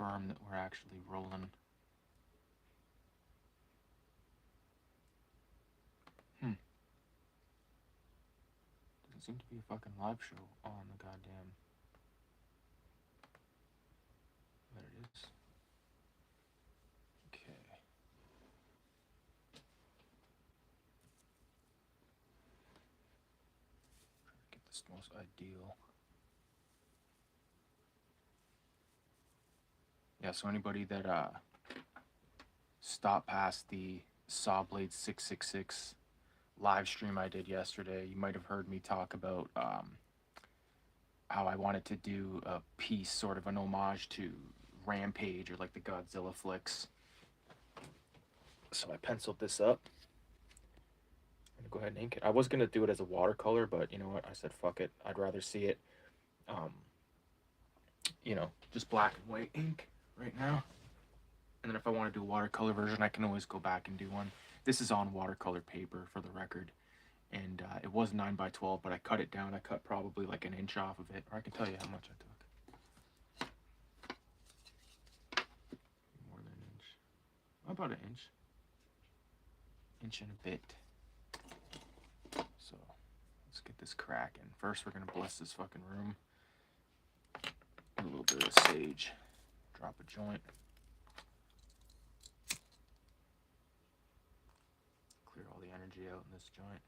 confirm that we're actually rolling. Doesn't seem to be a fucking live show on the goddamn... There it is. Okay. Try to get this most ideal. Yeah, so anybody that stopped past the Sawblade 666 live stream I did yesterday, you might have heard me talk about how I wanted to do a piece, sort of an homage to Rampage or like the Godzilla flicks. So I penciled this up. I'm gonna go ahead and ink it. I was gonna do it as a watercolor, but you know what? I said fuck it. I'd rather see it, you know, just black and white ink right now. And then if I want to do a watercolor version, I can always go back and do one. This is on watercolor paper for the record. And it was 9x12, but I cut it down. I cut probably like an inch off of it. Or I can tell you how much I took. More than an inch. About an inch. Inch and a bit. So let's get this cracking. First, we're going to bless this fucking room. A little bit of sage. Drop a joint. Clear all the energy out in this joint.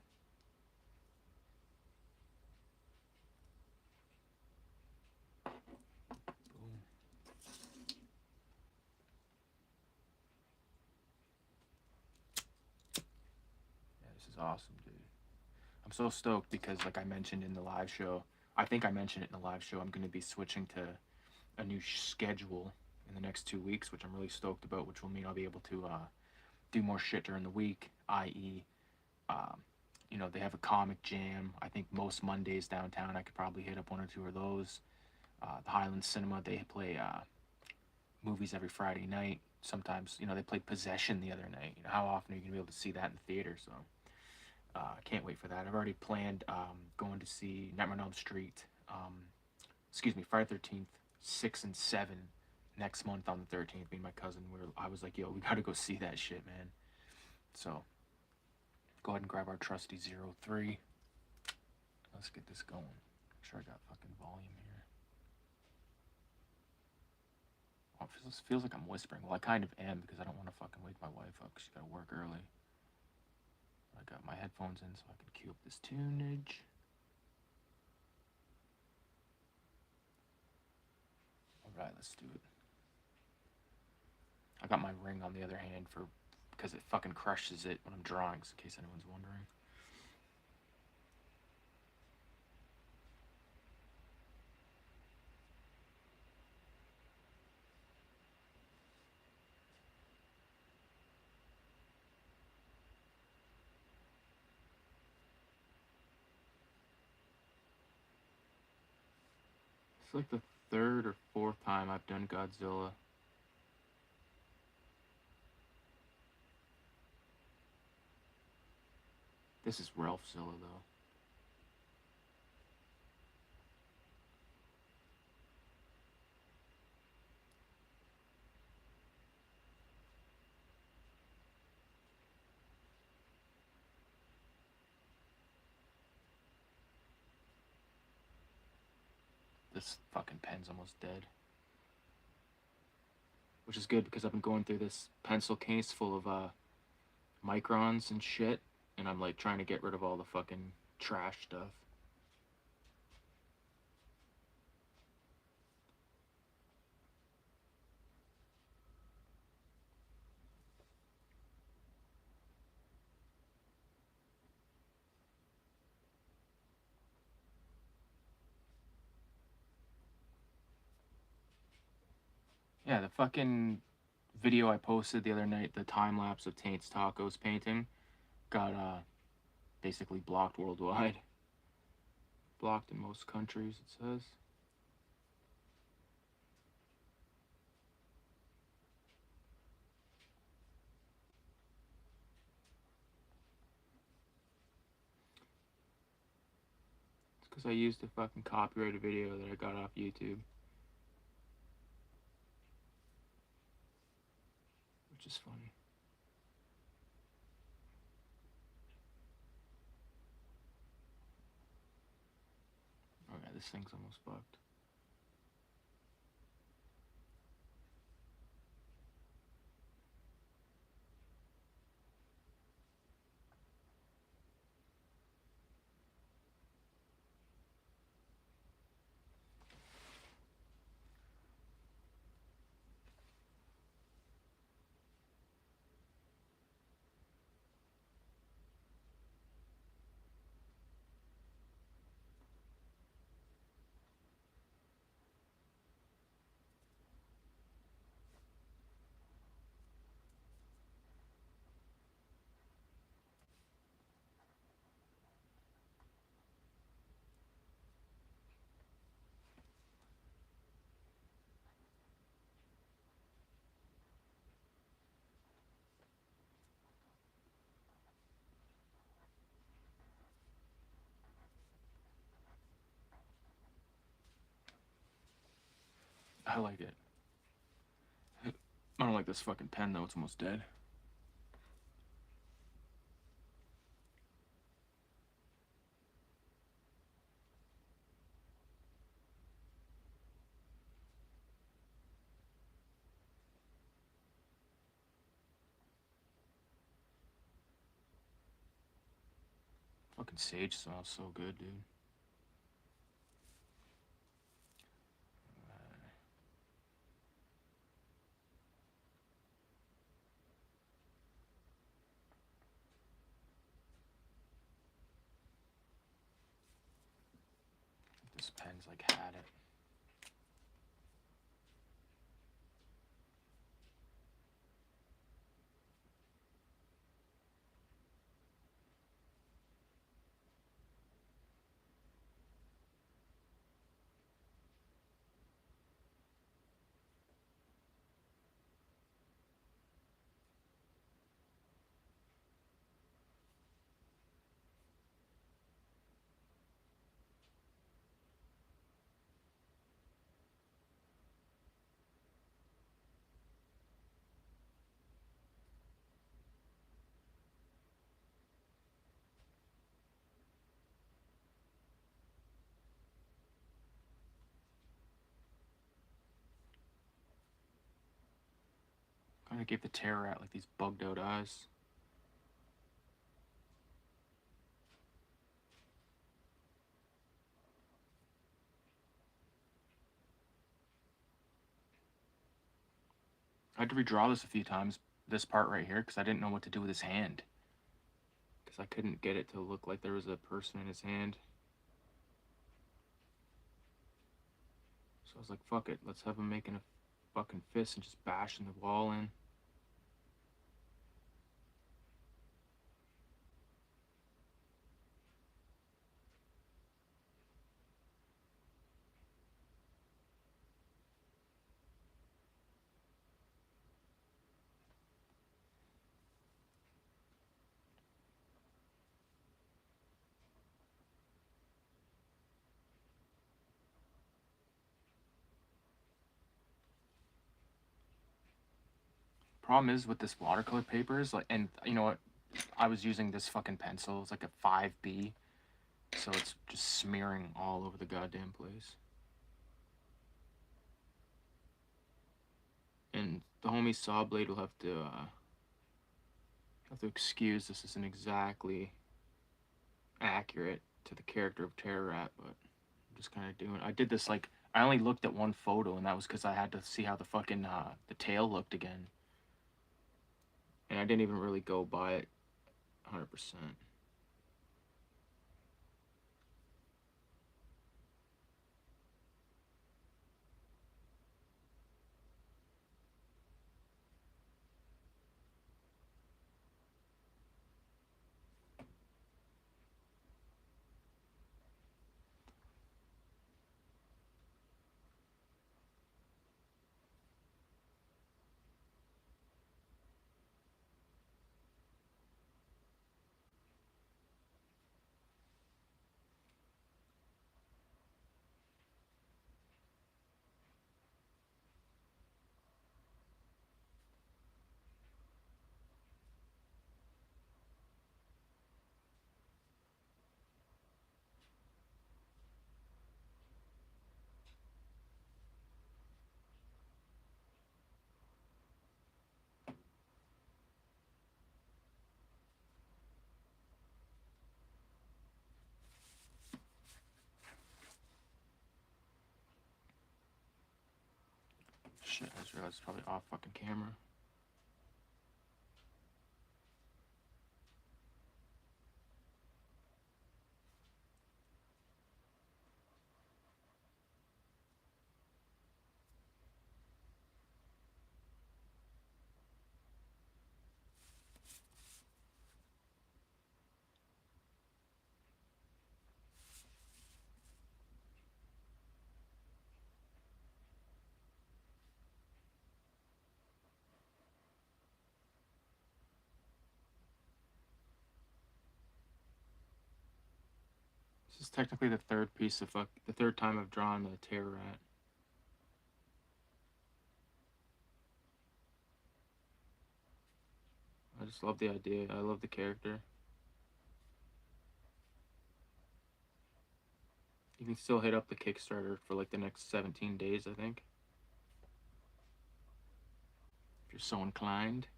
Boom. Yeah, this is awesome, dude. I'm so stoked because, like I mentioned in the live show, I think I mentioned it in the live show, I'm going to be switching to a new schedule in the next 2 weeks, which I'm really stoked about, which will mean I'll be able to do more shit during the week, i.e., you know, they have a comic jam. I think most Mondays downtown, I could probably hit up 1 or 2 of those. The Highland Cinema, they play movies every Friday night. Sometimes, you know, they played Possession the other night. You know, how often are you going to be able to see that in the theater? So I can't wait for that. I've already planned going to see Nightmare on Elm Street, Friday 13th, 6 and 7 next month on the 13th. Me and my cousin, I was like, yo, we got to go see that shit, man. So go ahead and grab our trusty 03. Let's get this going. Make sure I got fucking volume here. Oh, it feels like I'm whispering. Well, I kind of am because I don't want to fucking wake my wife up because she's got to work early. I got my headphones in so I can cue up this tunage. Alright, let's do it. I got my ring on the other hand because it fucking crushes it when I'm drawing, in case anyone's wondering. It's like the 3rd or 4th time I've done Godzilla. This is Ralphzilla, though. This fucking pen's almost dead. Which is good because I've been going through this pencil case full of microns and shit, and I'm like trying to get rid of all the fucking trash stuff. Yeah, the fucking video I posted the other night, the time lapse of Taint's Tacos painting, got basically blocked worldwide. Blocked in most countries, it says. It's because I used a fucking copyrighted video that I got off YouTube. which is funny. Oh yeah, this thing's almost bugged. I like it. I don't like this fucking pen though, it's almost dead. Fucking sage smells so good, dude. This pen's like had it. Kinda gave the Terrorat like these bugged out eyes. I had to redraw this a few times, this part right here, because I didn't know what to do with his hand. Because I couldn't get it to look like there was a person in his hand. So I was like, fuck it, let's have him making a fucking fist and just bashing the wall in. Problem is with this watercolor paper is like, and you know what? I was using this fucking pencil. It's like a 5B, so it's just smearing all over the goddamn place. And the homie saw blade will have to excuse this isn't exactly accurate to the character of Terrorat, but I'm just kind of doing. I did this like I only looked at one photo, and that was because I had to see how the fucking the tail looked again, and I didn't even really go by it 100%. Shit, I just realized it's probably off fucking camera. This is technically the third time I've drawn the Terrorat. I just love the idea. I love the character. You can still hit up the Kickstarter for like the next 17 days, I think. If you're so inclined.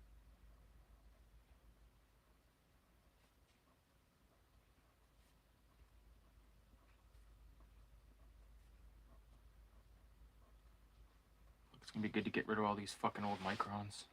It's gonna be good to get rid of all these fucking old microns.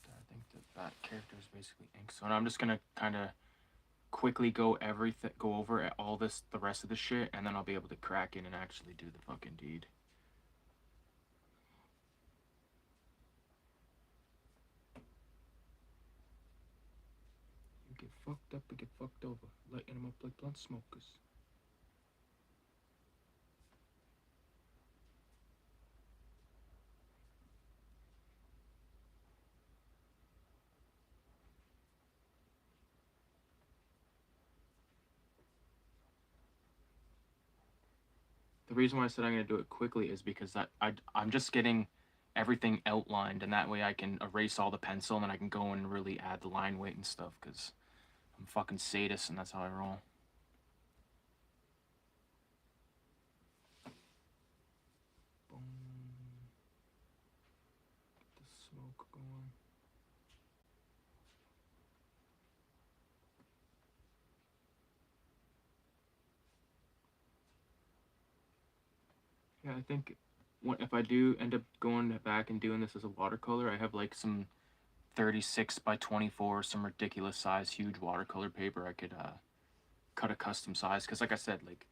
I think that character is basically ink. So now I'm just gonna kind of quickly go over all the rest of the shit, and then I'll be able to crack in and actually do the fucking deed. You get fucked up, you get fucked over, lighting them up like blunt smokers. The reason why I said I'm going to do it quickly is because I'm just getting everything outlined, and that way I can erase all the pencil, and then I can go and really add the line weight and stuff, because I'm fucking sadist, and that's how I roll. Boom. Get the smoke going. Yeah, I think if I do end up going back and doing this as a watercolor, I have like some 36 by 24, some ridiculous size, huge watercolor paper I could cut a custom size. Because like I said, like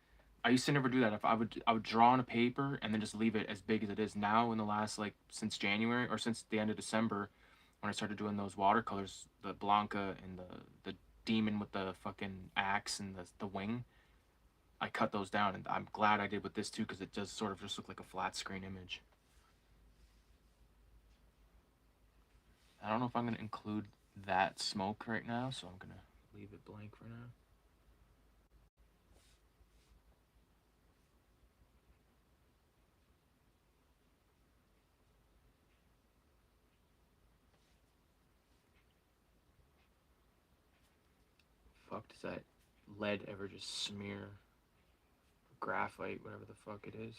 I used to never do that. If I would draw on a paper and then just leave it as big as it is. Now in the last like since January or since the end of December, when I started doing those watercolors, the Blanca and the demon with the fucking axe and the wing, I cut those down, and I'm glad I did with this too, because it does sort of just look like a flat screen image. I don't know if I'm going to include that smoke right now, so I'm going to leave it blank for now. Fuck, does that lead ever just smear graphite, whatever the fuck it is?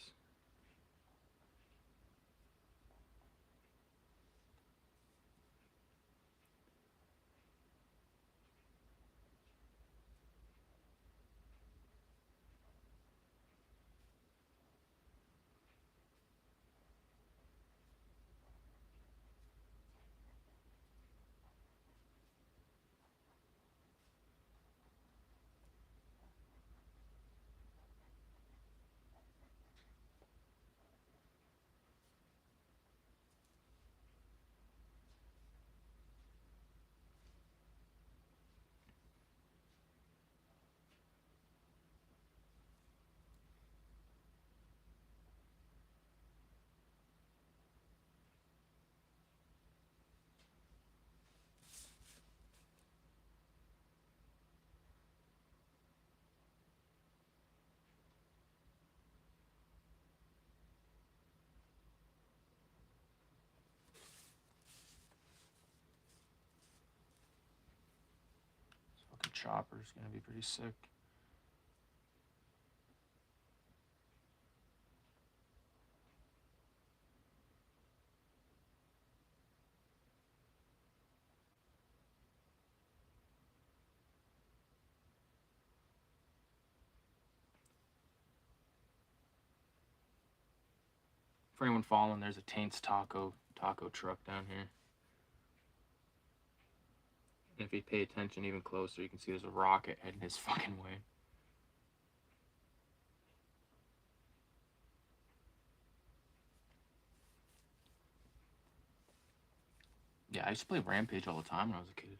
chopper is gonna be pretty sick. For anyone following, there's a Taint's taco truck down here. And if you pay attention even closer, you can see there's a rocket heading his fucking way. Yeah, I used to play Rampage all the time when I was a kid.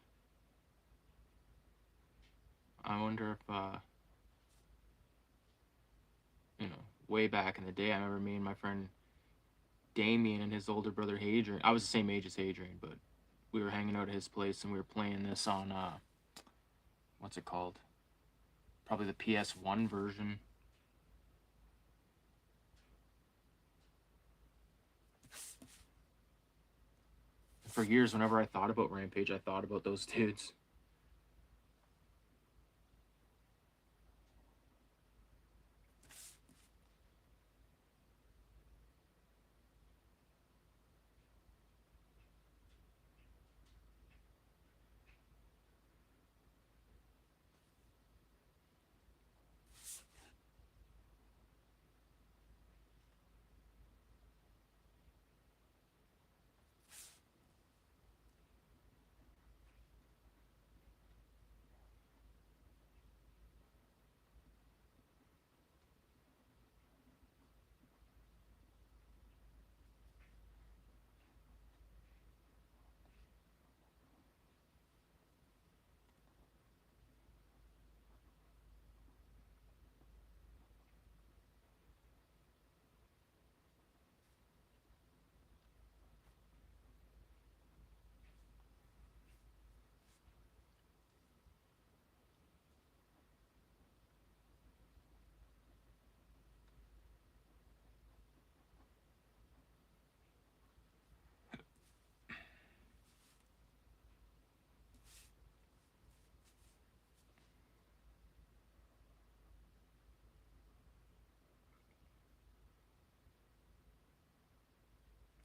I wonder if, you know, way back in the day, I remember me and my friend Damien and his older brother Hadrian. I was the same age as Hadrian, but we were hanging out at his place and we were playing this on, what's it called? Probably the PS1 version. For years, whenever I thought about Rampage, I thought about those dudes.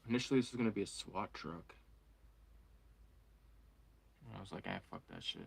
Initially, this was gonna be a SWAT truck. And I was like, fuck that shit.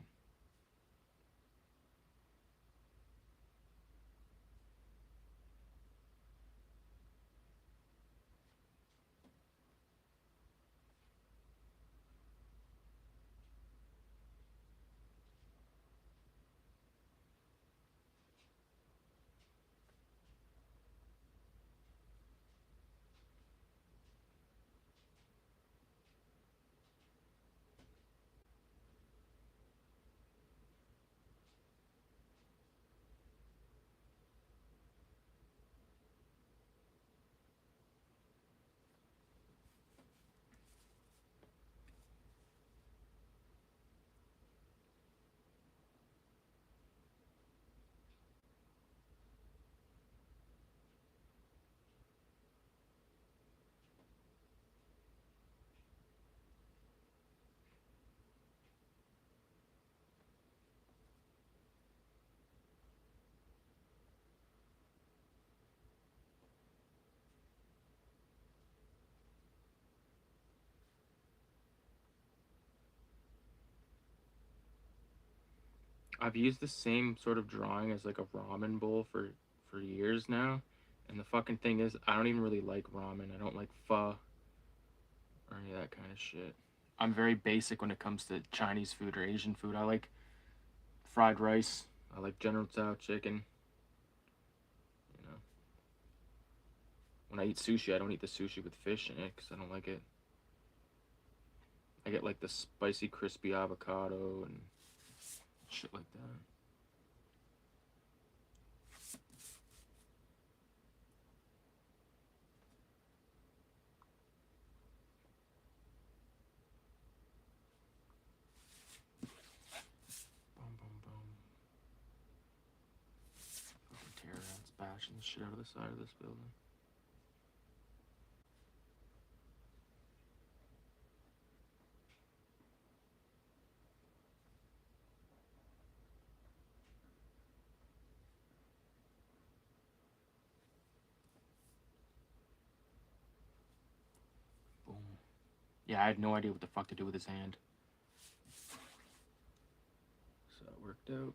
I've used the same sort of drawing as like a ramen bowl for years now, and the fucking thing is, I don't even really like ramen. I don't like pho or any of that kind of shit. I'm very basic when it comes to Chinese food or Asian food. I like fried rice. I like General Tso chicken. You know, when I eat sushi, I don't eat the sushi with fish in it because I don't like it. I get like the spicy, crispy avocado and shit like that. Boom, boom, boom. Fucking Terrorat's bashing the shit out of the side of this building. Yeah, I had no idea what the fuck to do with his hand. So it worked out.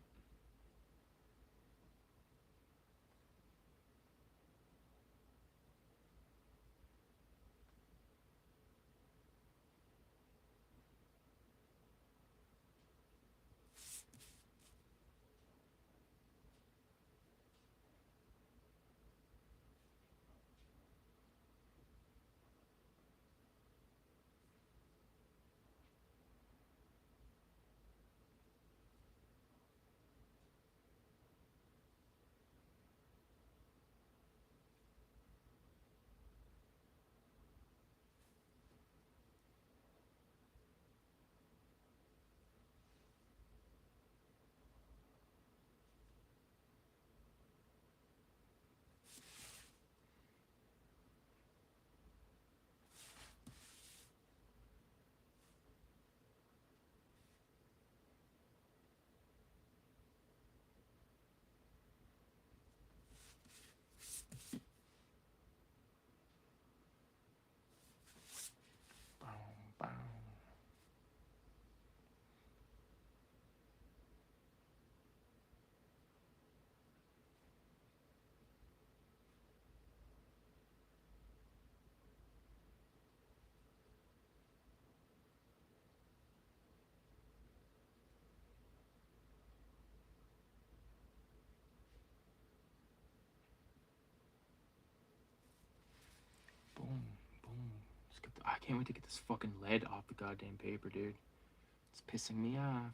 Bow, bow. Boom, boom. I can't wait to get this fucking lead off the goddamn paper, dude. It's pissing me off.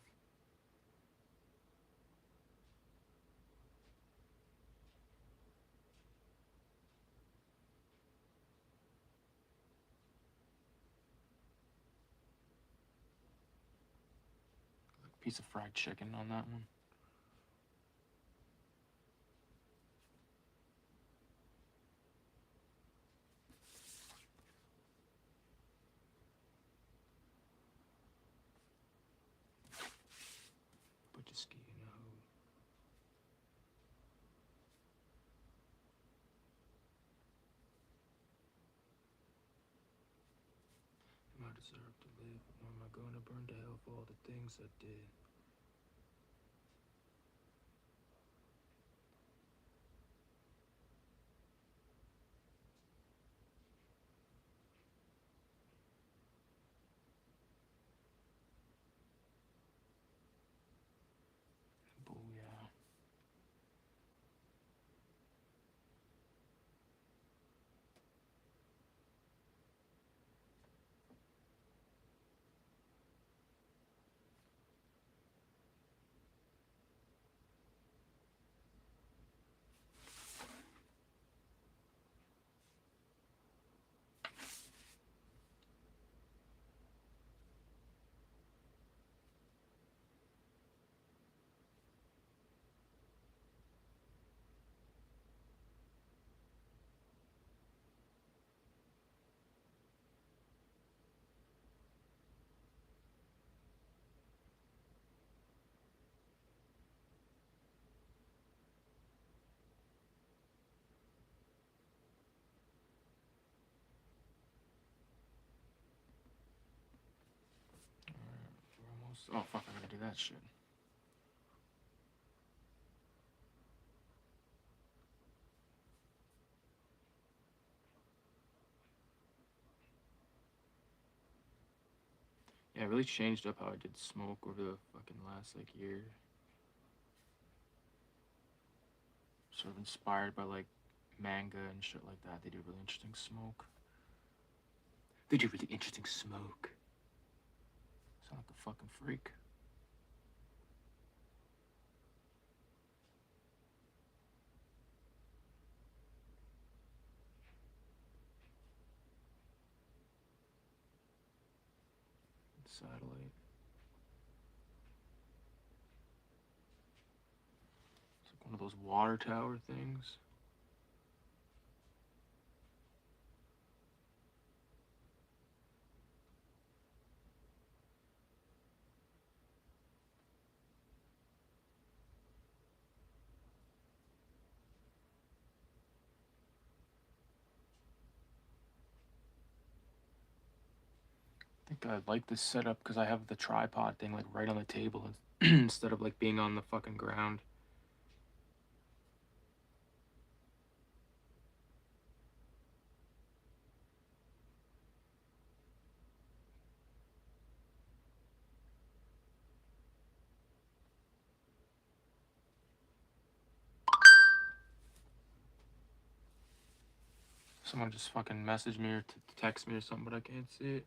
Like piece of fried chicken on that one. Put your ski in a hole. I deserve to live, or am I going to burn to hell for all the things I did? Booyah. We're almost. Oh fuck! I gotta do that shit. Yeah, it really changed up how I did smoke over the fucking last like year. Sort of inspired by like manga and shit like that. They do really interesting smoke. They do really interesting smoke. Sound like a fucking freak. Satellite. It's like one of those water tower things. think I like this setup because I have the tripod thing like right on the table instead of like being on the fucking ground. Someone just fucking messaged me or text me or something, but I can't see it.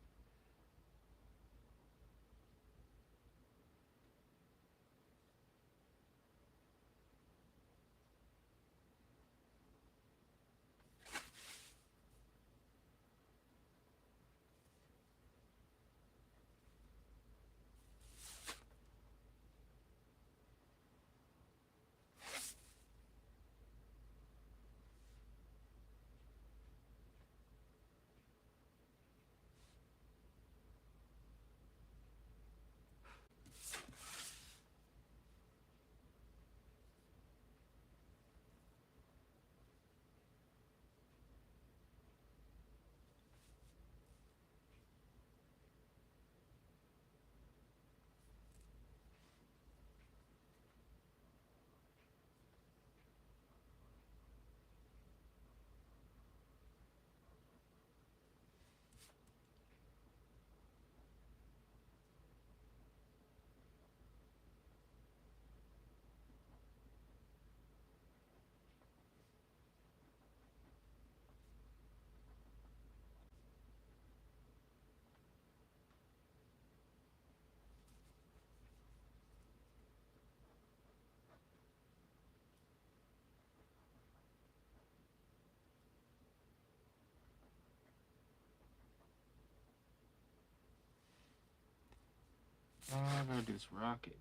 I gotta do this rocket.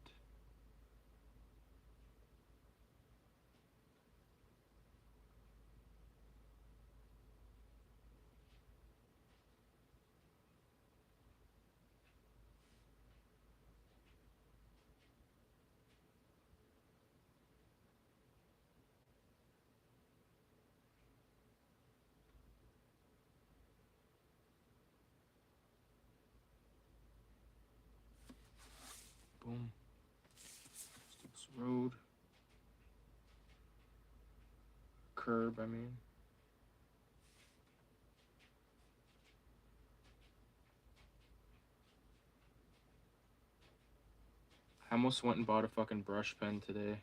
Boom. Let's do this road. Curb, I mean. I almost went and bought a fucking brush pen today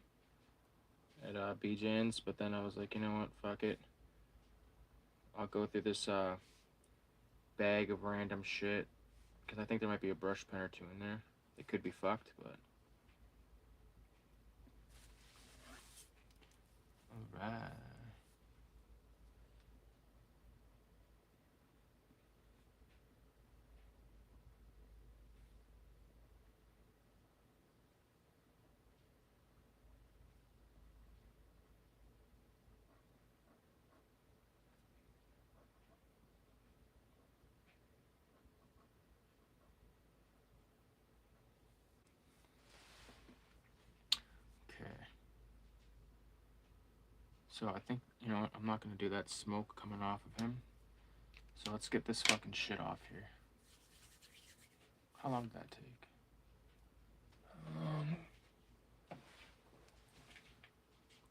at BJ's, but then I was like, you know what, fuck it. I'll go through this bag of random shit, because I think there might be a brush pen or two in there. It could be fucked, but... Alright. Okay. So I think, you know what, I'm not going to do that smoke coming off of him. So let's get this fucking shit off here. How long did that take?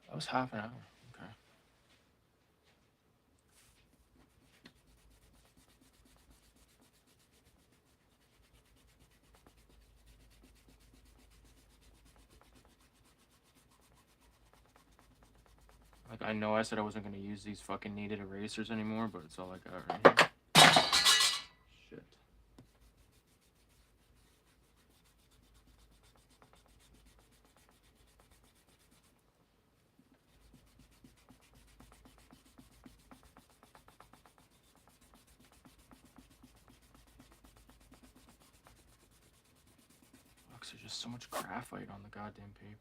That was half an hour. Okay. Like, I know I said I wasn't going to use these fucking kneaded erasers anymore, but it's all I got right here. Shit. Fuck, there's just so much graphite on the goddamn paper.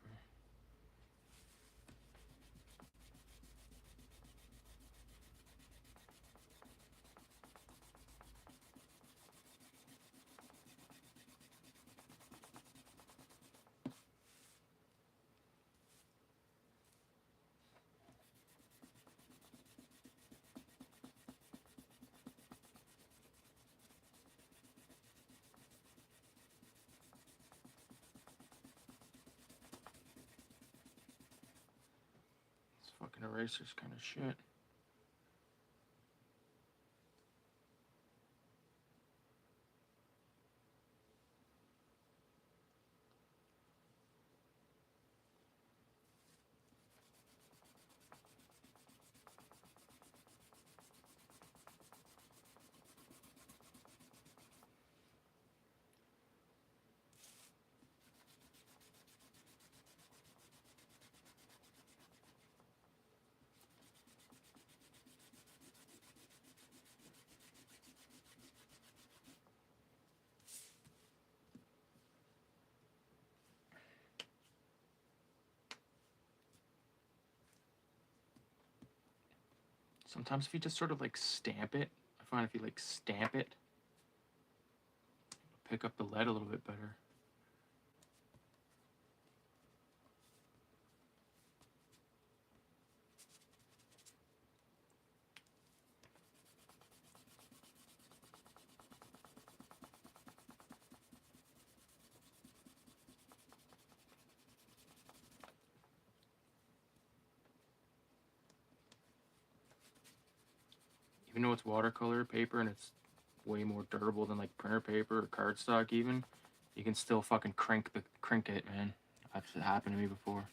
fucking eraser's kind of shit. Sometimes if you just sort of like stamp it, I find if you like stamp it, pick up the lead a little bit better. Even though it's watercolor paper and it's way more durable than like printer paper or cardstock even, you can still fucking crank it, man. That's happened to me before.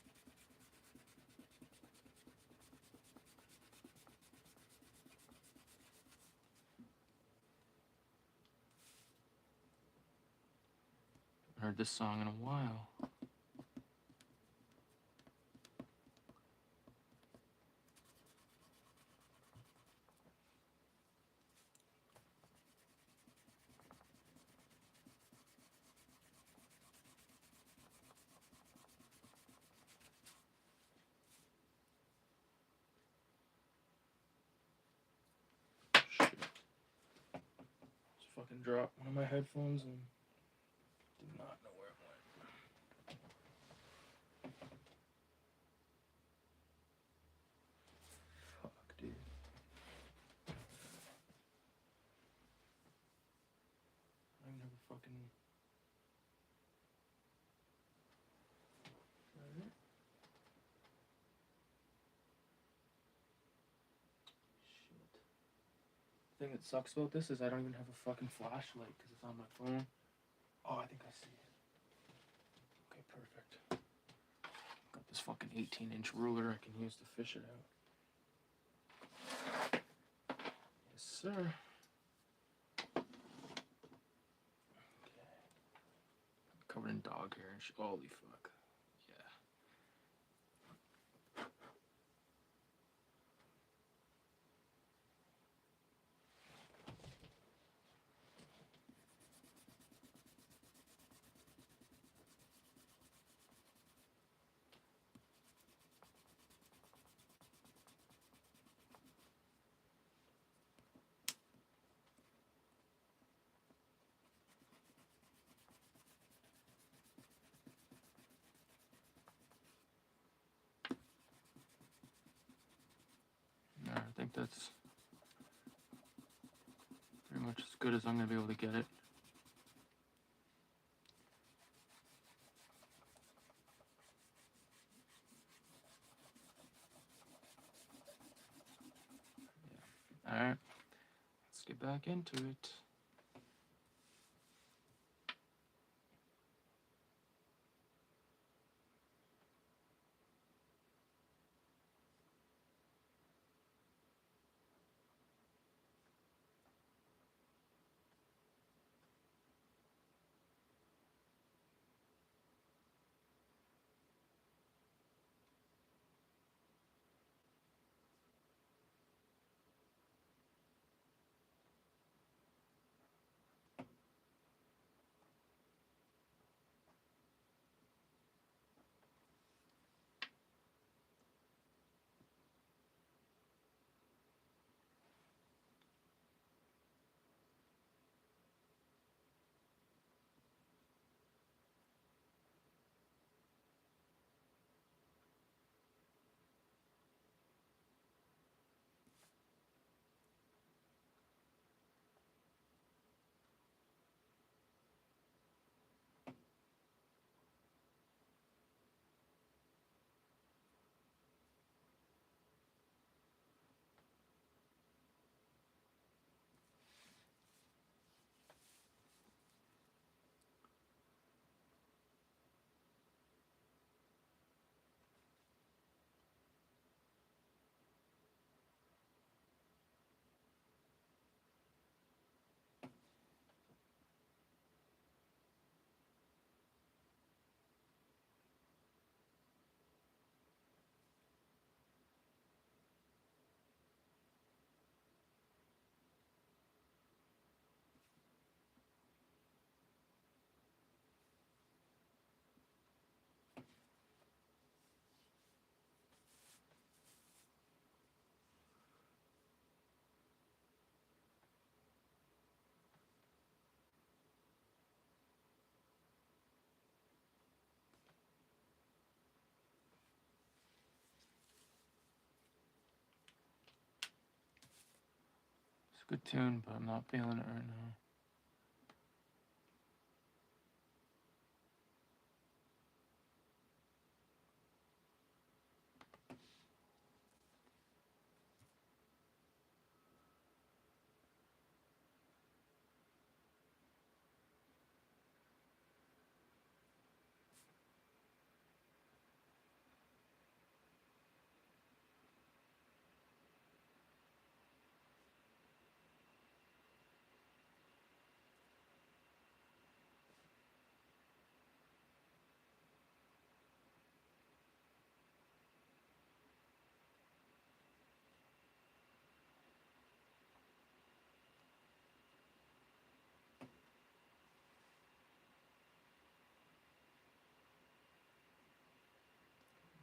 I haven't heard this song in a while. Shit. Just fucking dropped one of my headphones and did not know where it went. Fuck, dude. I've never fucking... Shit. The thing that sucks about this is I don't even have a fucking flashlight because it's on my phone. Oh, I think I see it. Okay, perfect. Got this fucking 18-inch ruler I can use to fish it out. Yes, sir. Okay. Covered in dog hair and shit. Holy fuck. Yeah, I think that's pretty much as good as I'm going to be able to get it. Yeah. Alright, let's get back into it. Good tune, but I'm not feeling it right now.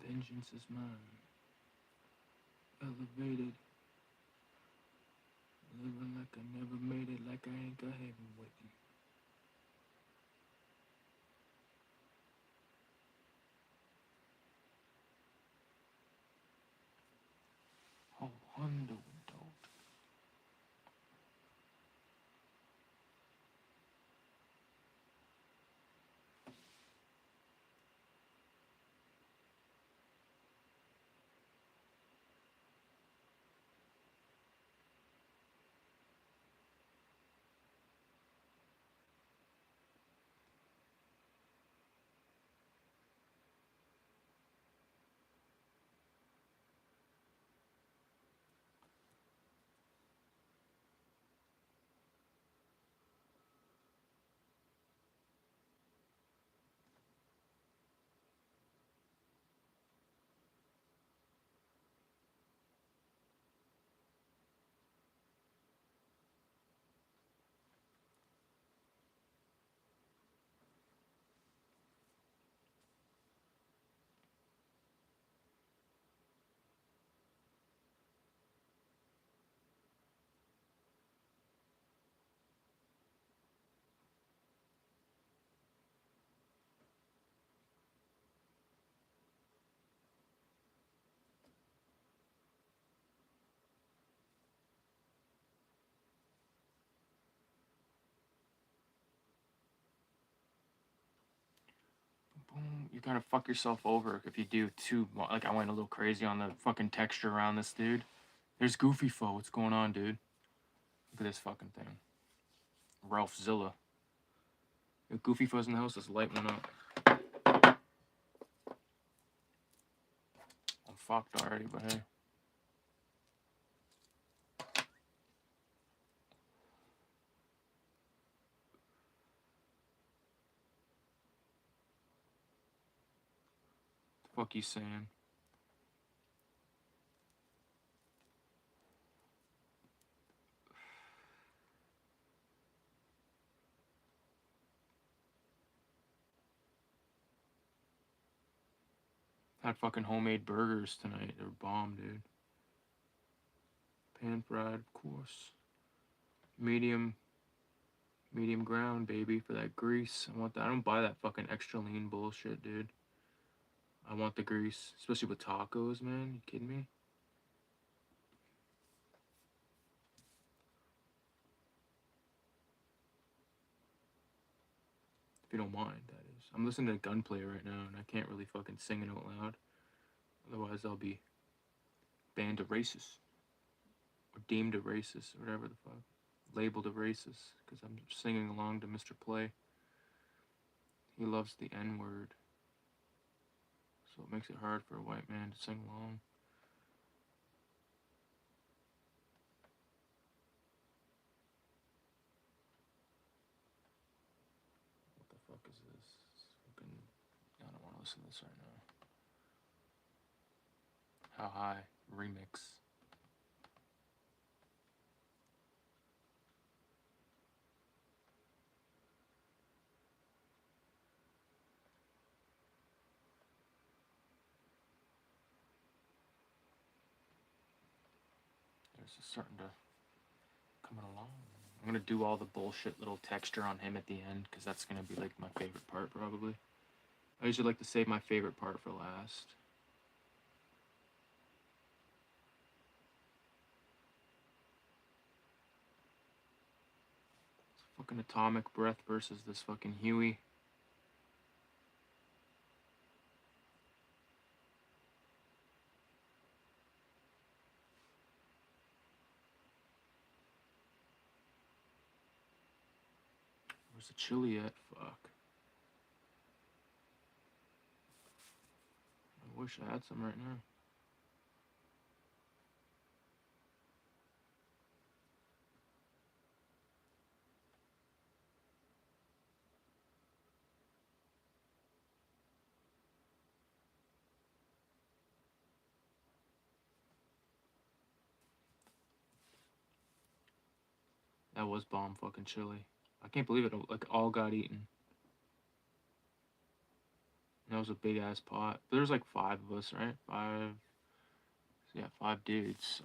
Vengeance is mine. Elevated. Living like I never made it, like I ain't got heaven waiting. Oh, Hondo window. Boom. You gotta fuck yourself over if you do too much. Like, I went a little crazy on the fucking texture around this dude. There's Goofy Foe. What's going on, dude? Look at this fucking thing. Ralphzilla. If Goofy Foe's in the house, let's light one up. I'm fucked already, but hey. The fuck you saying? Had fucking homemade burgers tonight. They were bomb, dude. Pan fried, of course. Medium ground, baby, for that grease. I want that. I don't buy that fucking extra lean bullshit, dude. I want the grease, especially with tacos, man. You kidding me? If you don't mind, that is. I'm listening to Gunplay right now, and I can't really fucking sing it out loud. Otherwise, I'll be banned a racist. Or deemed a racist, or whatever the fuck. Labeled a racist, because I'm singing along to Mr. Play. He loves the N-word. So it makes it hard for a white man to sing along. What the fuck is this? Fucking, I don't want to listen to this right now. How High remix. There's starting to coming along. I'm gonna do all the bullshit little texture on him at the end, because that's gonna be like my favorite part probably. I usually like to save my favorite part for last. Fucking Atomic Breath versus this fucking Huey. Where's the chili at? Fuck. I wish I had some right now. That was bomb fucking chili. I can't believe it. Like, all got eaten. That was a big ass pot. But there's like 5 of us, right? 5. Yeah, 5 dudes. So.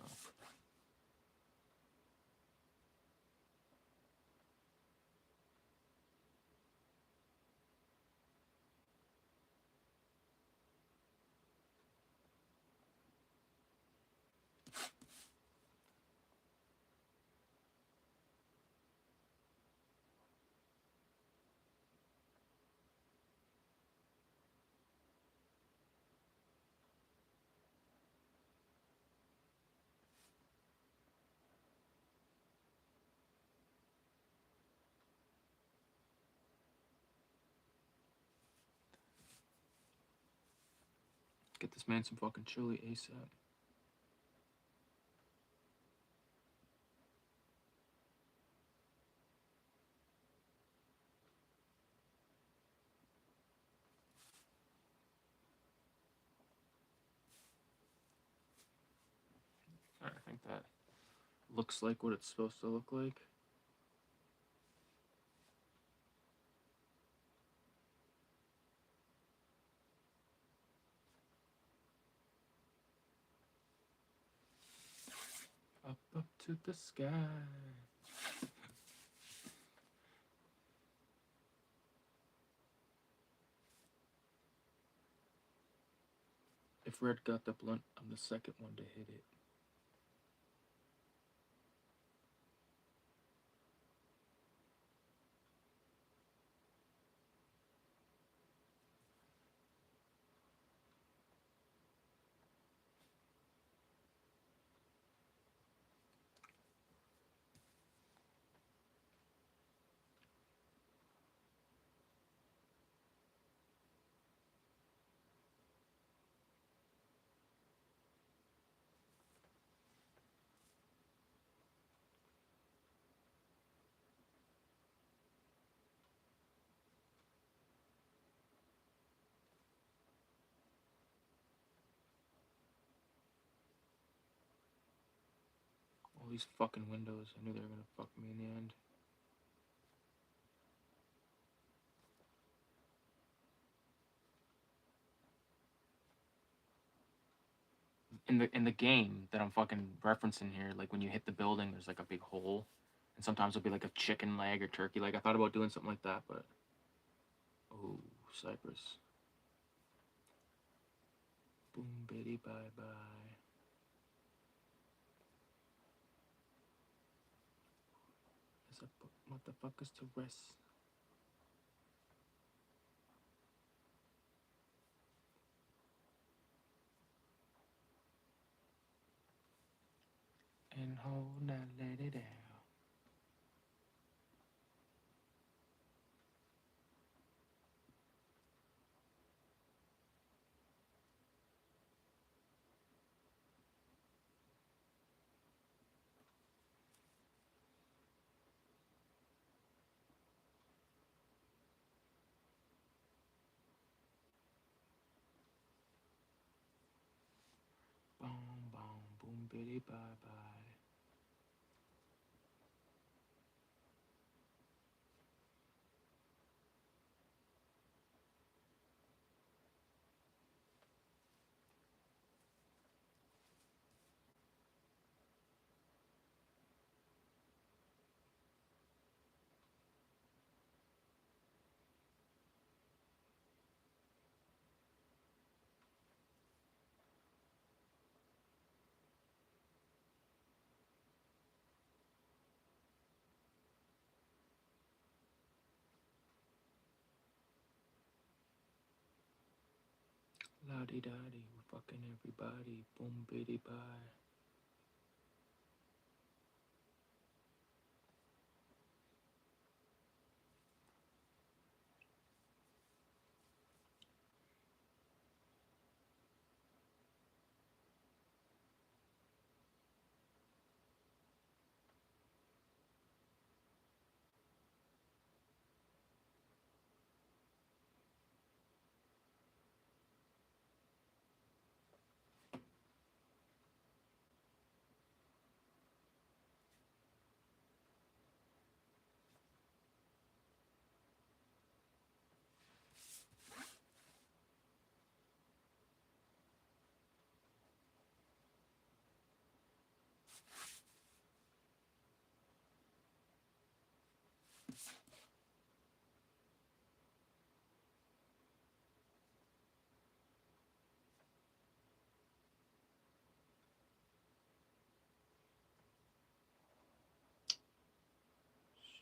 Get this man some fucking chili ASAP. Alright, I think that looks like what it's supposed to look like. Up to the sky. If red got the blunt, I'm the second one to hit it. All these fucking windows. I knew they were gonna fuck me in the end. In the game that I'm fucking referencing here, like when you hit the building, there's like a big hole, and sometimes it'll be like a chicken leg or turkey leg. I thought about doing something like that, but oh, Cypress. Boom, bitty, bye bye. As I put motherfuckers to rest. And hold that lady down. Boom, boom, boom, bitty, bye bye. La di da di, we're fucking everybody. Boom, bitty bye.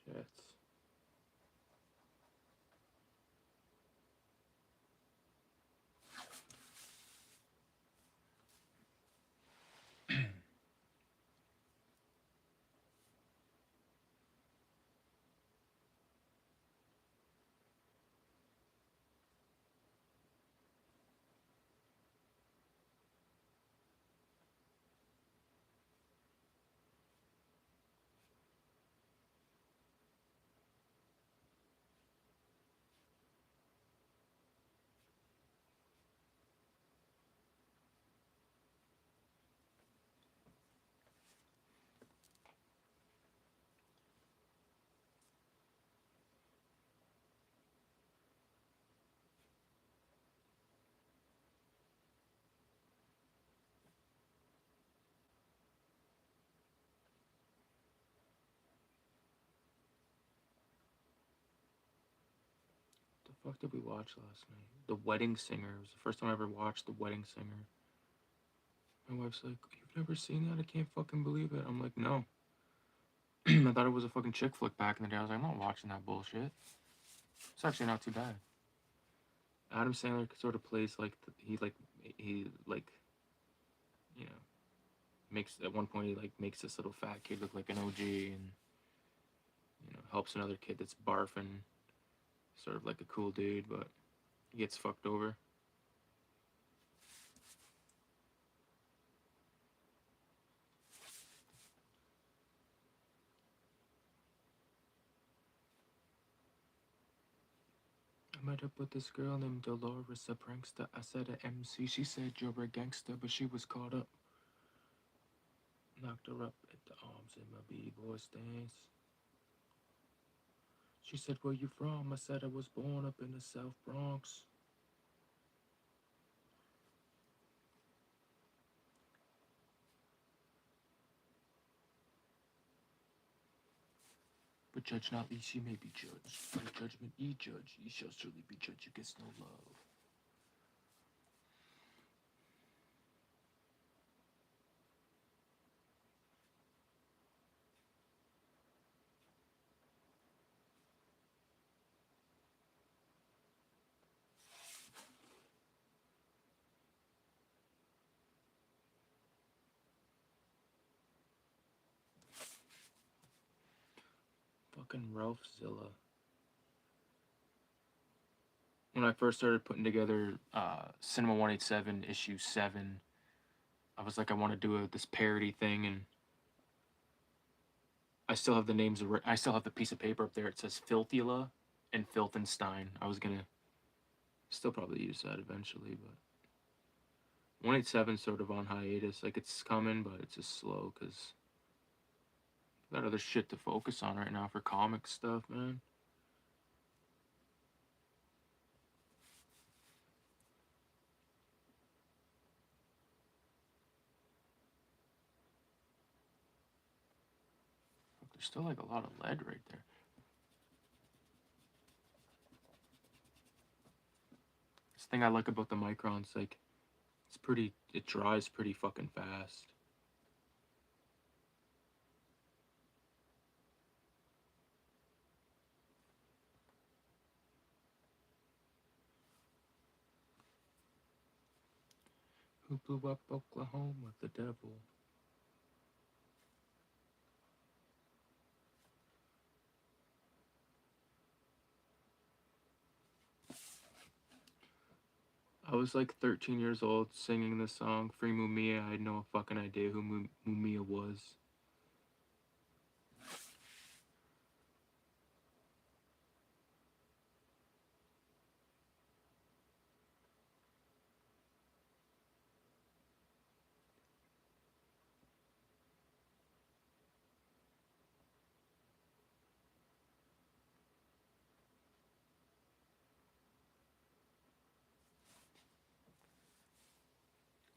Shit. The fuck did we watch last night? The Wedding Singer. It was the first time I ever watched The Wedding Singer. My wife's like, "You've never seen that? I can't fucking believe it." I'm like, "No." I thought it was a fucking chick flick back in the day. I was like, I'm not watching that bullshit. It's actually not too bad. Adam Sandler sort of plays like he you know makes at one point he like makes this little fat kid look like an OG and helps another kid that's barfing, sort of like a cool dude, but he gets fucked over. I met up with this girl named Dolores, a prankster. I said a MC. She said you're a gangster, but she was caught up. Knocked her up at the arms in my b-boy stance. She said, "Where you from?" I said, "I was born up in the South Bronx." But judge not, lest ye may be judged. By judgment ye judge, ye shall surely be judged against no love. Fucking Ralphzilla. When I first started putting together Cinema 187 issue 7, I was like, I want to do this parody thing, and I still have the names. I still have the piece of paper up there. It says Filthula and Filthenstein. I was gonna still probably use that eventually, but 187 sort of on hiatus. Like it's coming, but it's just slow because got other shit to focus on right now for comic stuff, man. There's still like a lot of lead right there. This thing I like about the Microns, like it dries pretty fucking fast. Who blew up Oklahoma? The devil. I was like 13 years old singing the song Free Mumia. I had no fucking idea who Mumia was.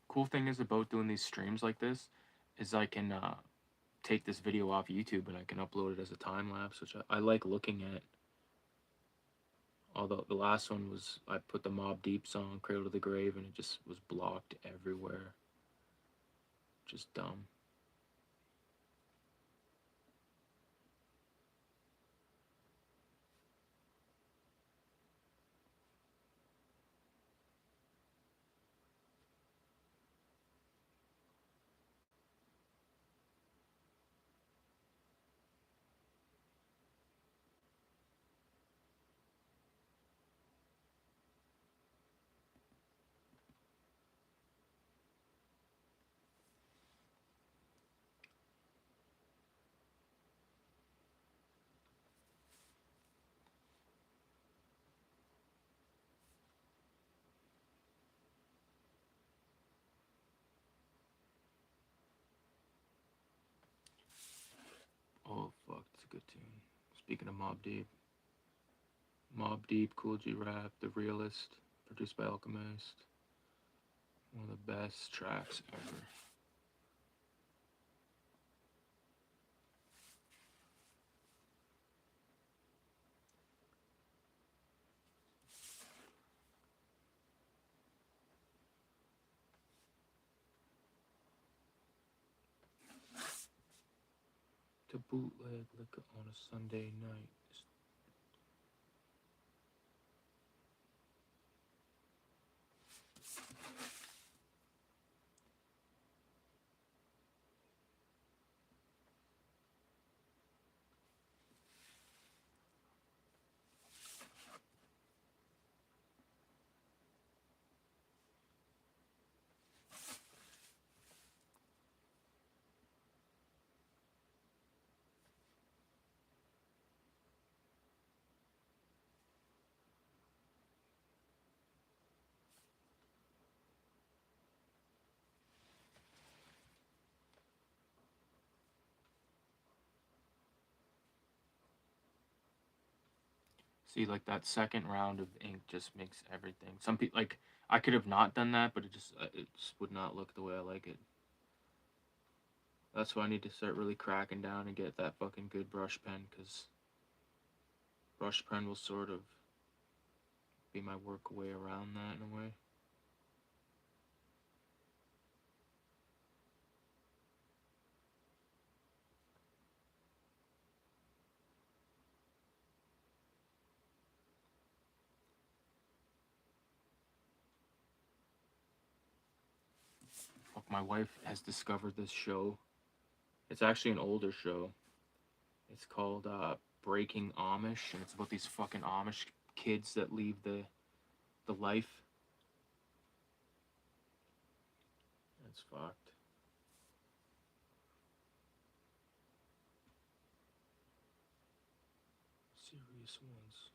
Cool thing is about doing these streams like this is I can take this video off YouTube and I can upload it as a time lapse, which I like looking at. Although the last one was I put the Mob Deep song Cradle to the Grave and it just was blocked everywhere. Just dumb. Oh fuck, it's a good tune. Speaking of Mob Deep, Cool G Rap, The Realist, produced by Alchemist. One of the best tracks ever. To bootleg liquor on a Sunday night. See, like that second round of ink just makes everything. Some people like I could have not done that, but it just would not look the way I like it. That's why I need to start really cracking down and get that fucking good brush pen, because brush pen will sort of be my work way around that in a way. Look, my wife has discovered this show. It's actually an older show. It's called Breaking Amish, and it's about these fucking Amish kids that leave the life. It's fucked. Serious ones.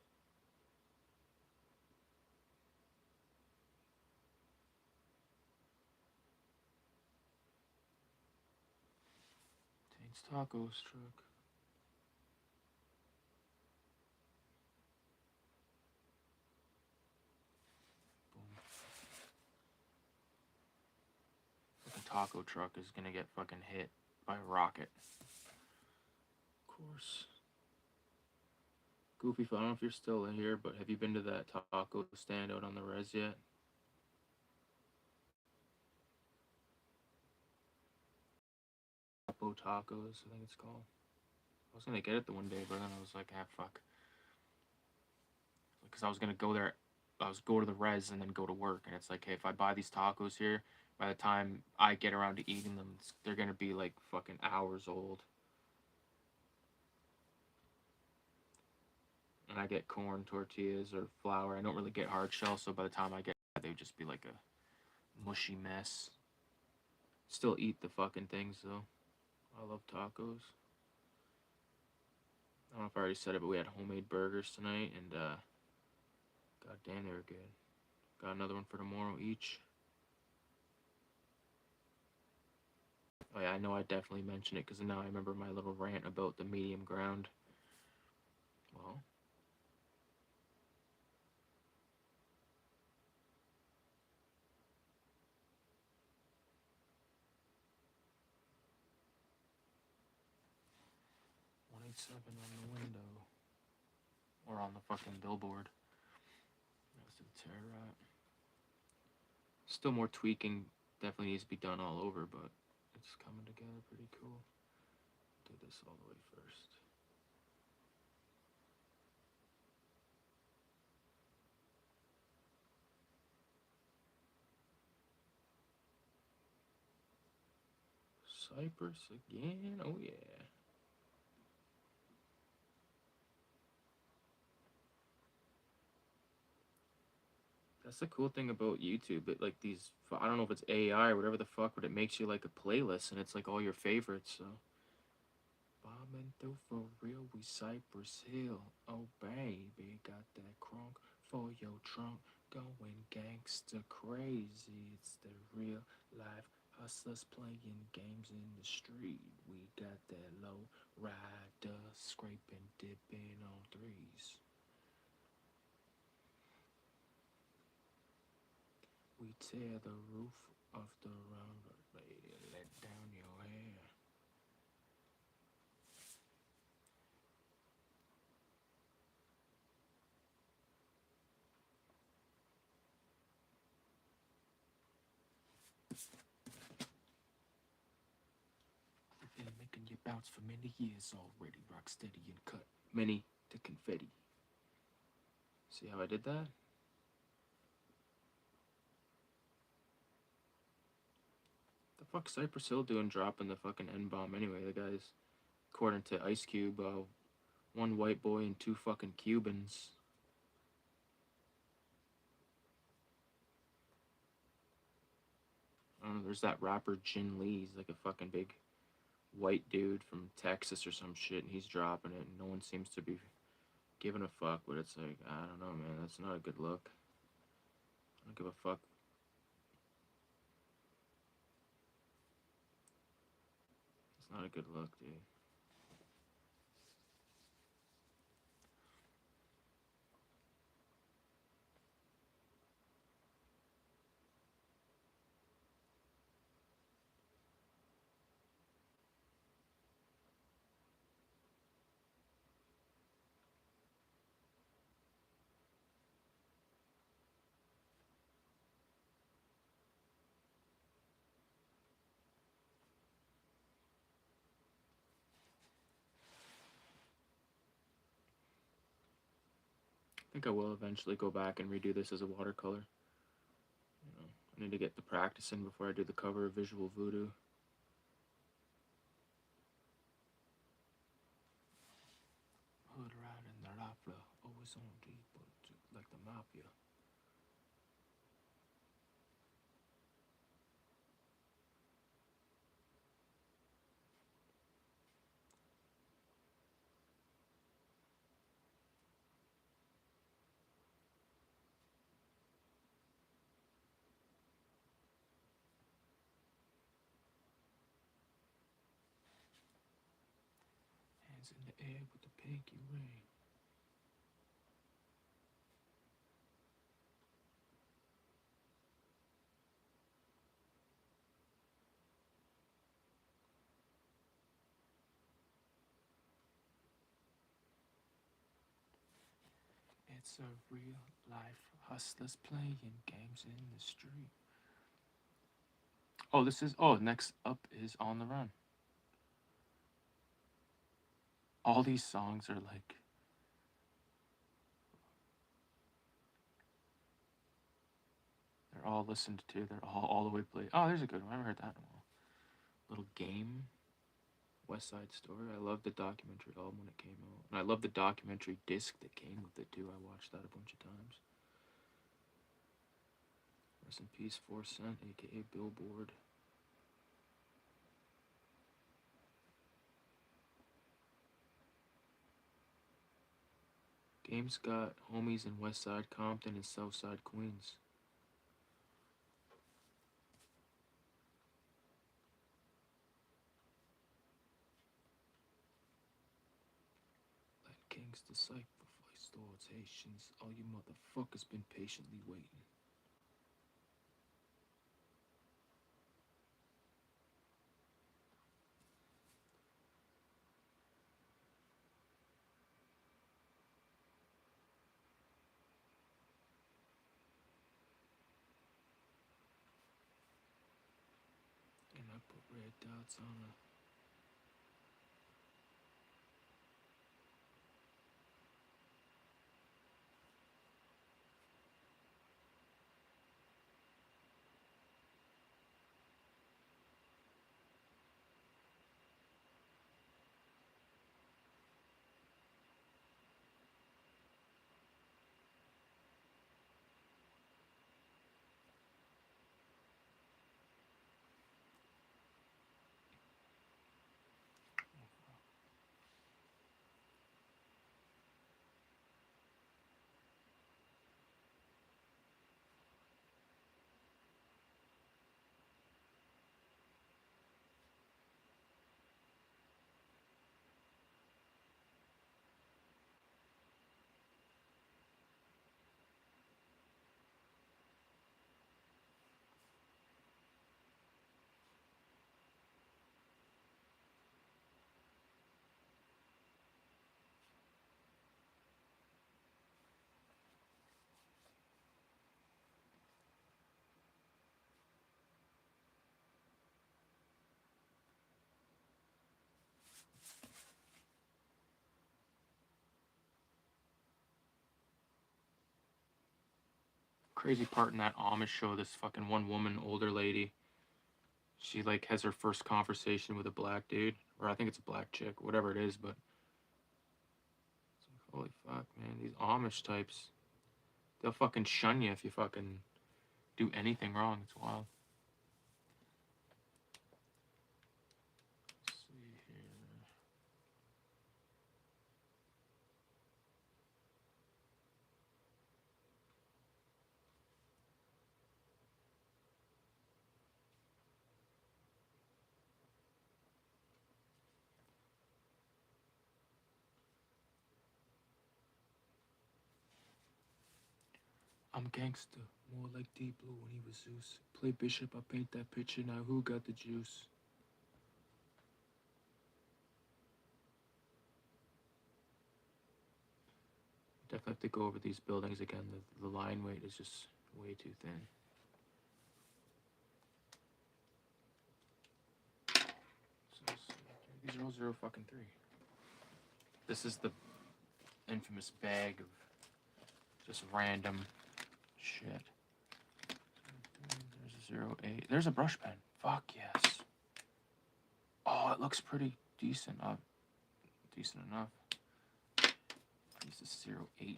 Tate's Tacos truck. Boom. The taco truck is gonna get fucking hit by a rocket. Of course. Goofy, I don't know if you're still in here, but have you been to that taco stand out on the res yet? Taco Tacos, I think it's called. I was gonna get it the one day, but then I was like, ah, fuck. Because I was gonna go there, I was go to the res and then go to work, and it's like, hey, if I buy these tacos here, By the time I get around to eating them, they're gonna be like fucking hours old. And I get corn tortillas or flour. I don't really get hard shell, so by the time I get, they would just be like a mushy mess. Still eat the fucking things though. I love tacos. I don't know if I already said it, but we had homemade burgers tonight, and god damn, they were good. Got another one for tomorrow each. Oh yeah, I know I definitely mentioned it because now I remember my little rant about the medium ground. Well, $187 on the window. Or on the fucking billboard. That's the Terrorat. Still more tweaking definitely needs to be done all over, but it's coming together pretty cool. Do this all the way first. Cypress again? Oh yeah. That's the cool thing about YouTube. It like these, I don't know if it's AI or whatever the fuck, but it makes you like a playlist and it's like all your favorites. So, bombing through for real, we Cypress Hill. Oh baby, got that crunk for your trunk, going gangster crazy. It's the real life hustlers playing games in the street. We got that low rider scraping, dipping on threes. We tear the roof off the runway and let down your hair. We've been making you bounce for many years already. Rock steady and cut many to confetti. See how I did that? The fuck Cypress Hill doing dropping the fucking N-bomb anyway? The guy's, according to Ice Cube, one white boy and two fucking Cubans. I don't know, there's that rapper Jin Lee. He's like a fucking big white dude from Texas or some shit, and he's dropping it, and no one seems to be giving a fuck, but it's like, I don't know, man, that's not a good look. I don't give a fuck. It's not a good look, dude. I think I will eventually go back and redo this as a watercolor. You know, I need to get the practice in before I do the cover of Visual Voodoo. Hood riding the Raffler, always on deep, like the mafia. Hands in the air with the pinky ring. It's a real life hustlers playing games in the street. Oh, next up is On the Run. All these songs are like, They're all listened to. They're all the way played. Oh, there's a good one. I haven't heard that in a while. Little Game, West Side Story. I love the documentary album when it came out. And I love the documentary disc that came with it too. I watched that a bunch of times. Rest in peace, 4 Cent, aka Billboard. Game's got homies in West Side Compton and South Side Queens. Let kings decipher voice lords, Haitians. All you motherfuckers been patiently waiting. And I put red dots on her. Crazy part in that Amish show, this fucking one woman, older lady, she like has her first conversation with a black dude, or I think it's a black chick, whatever it is, but it's like, holy fuck, man, these Amish types, they'll fucking shun you if you fucking do anything wrong. It's wild. Let's see here. I'm gangster, more like Deep Blue when he was Zeus. Play Bishop, I paint that picture, now who got the juice? Definitely have to go over these buildings again. The line weight is just way too thin. So, these are all 0 fucking 3. This is the infamous bag of just random shit. There's a 0.8. There's a brush pen. Fuck yes. Oh, it looks pretty decent. Decent enough. This is 0.8.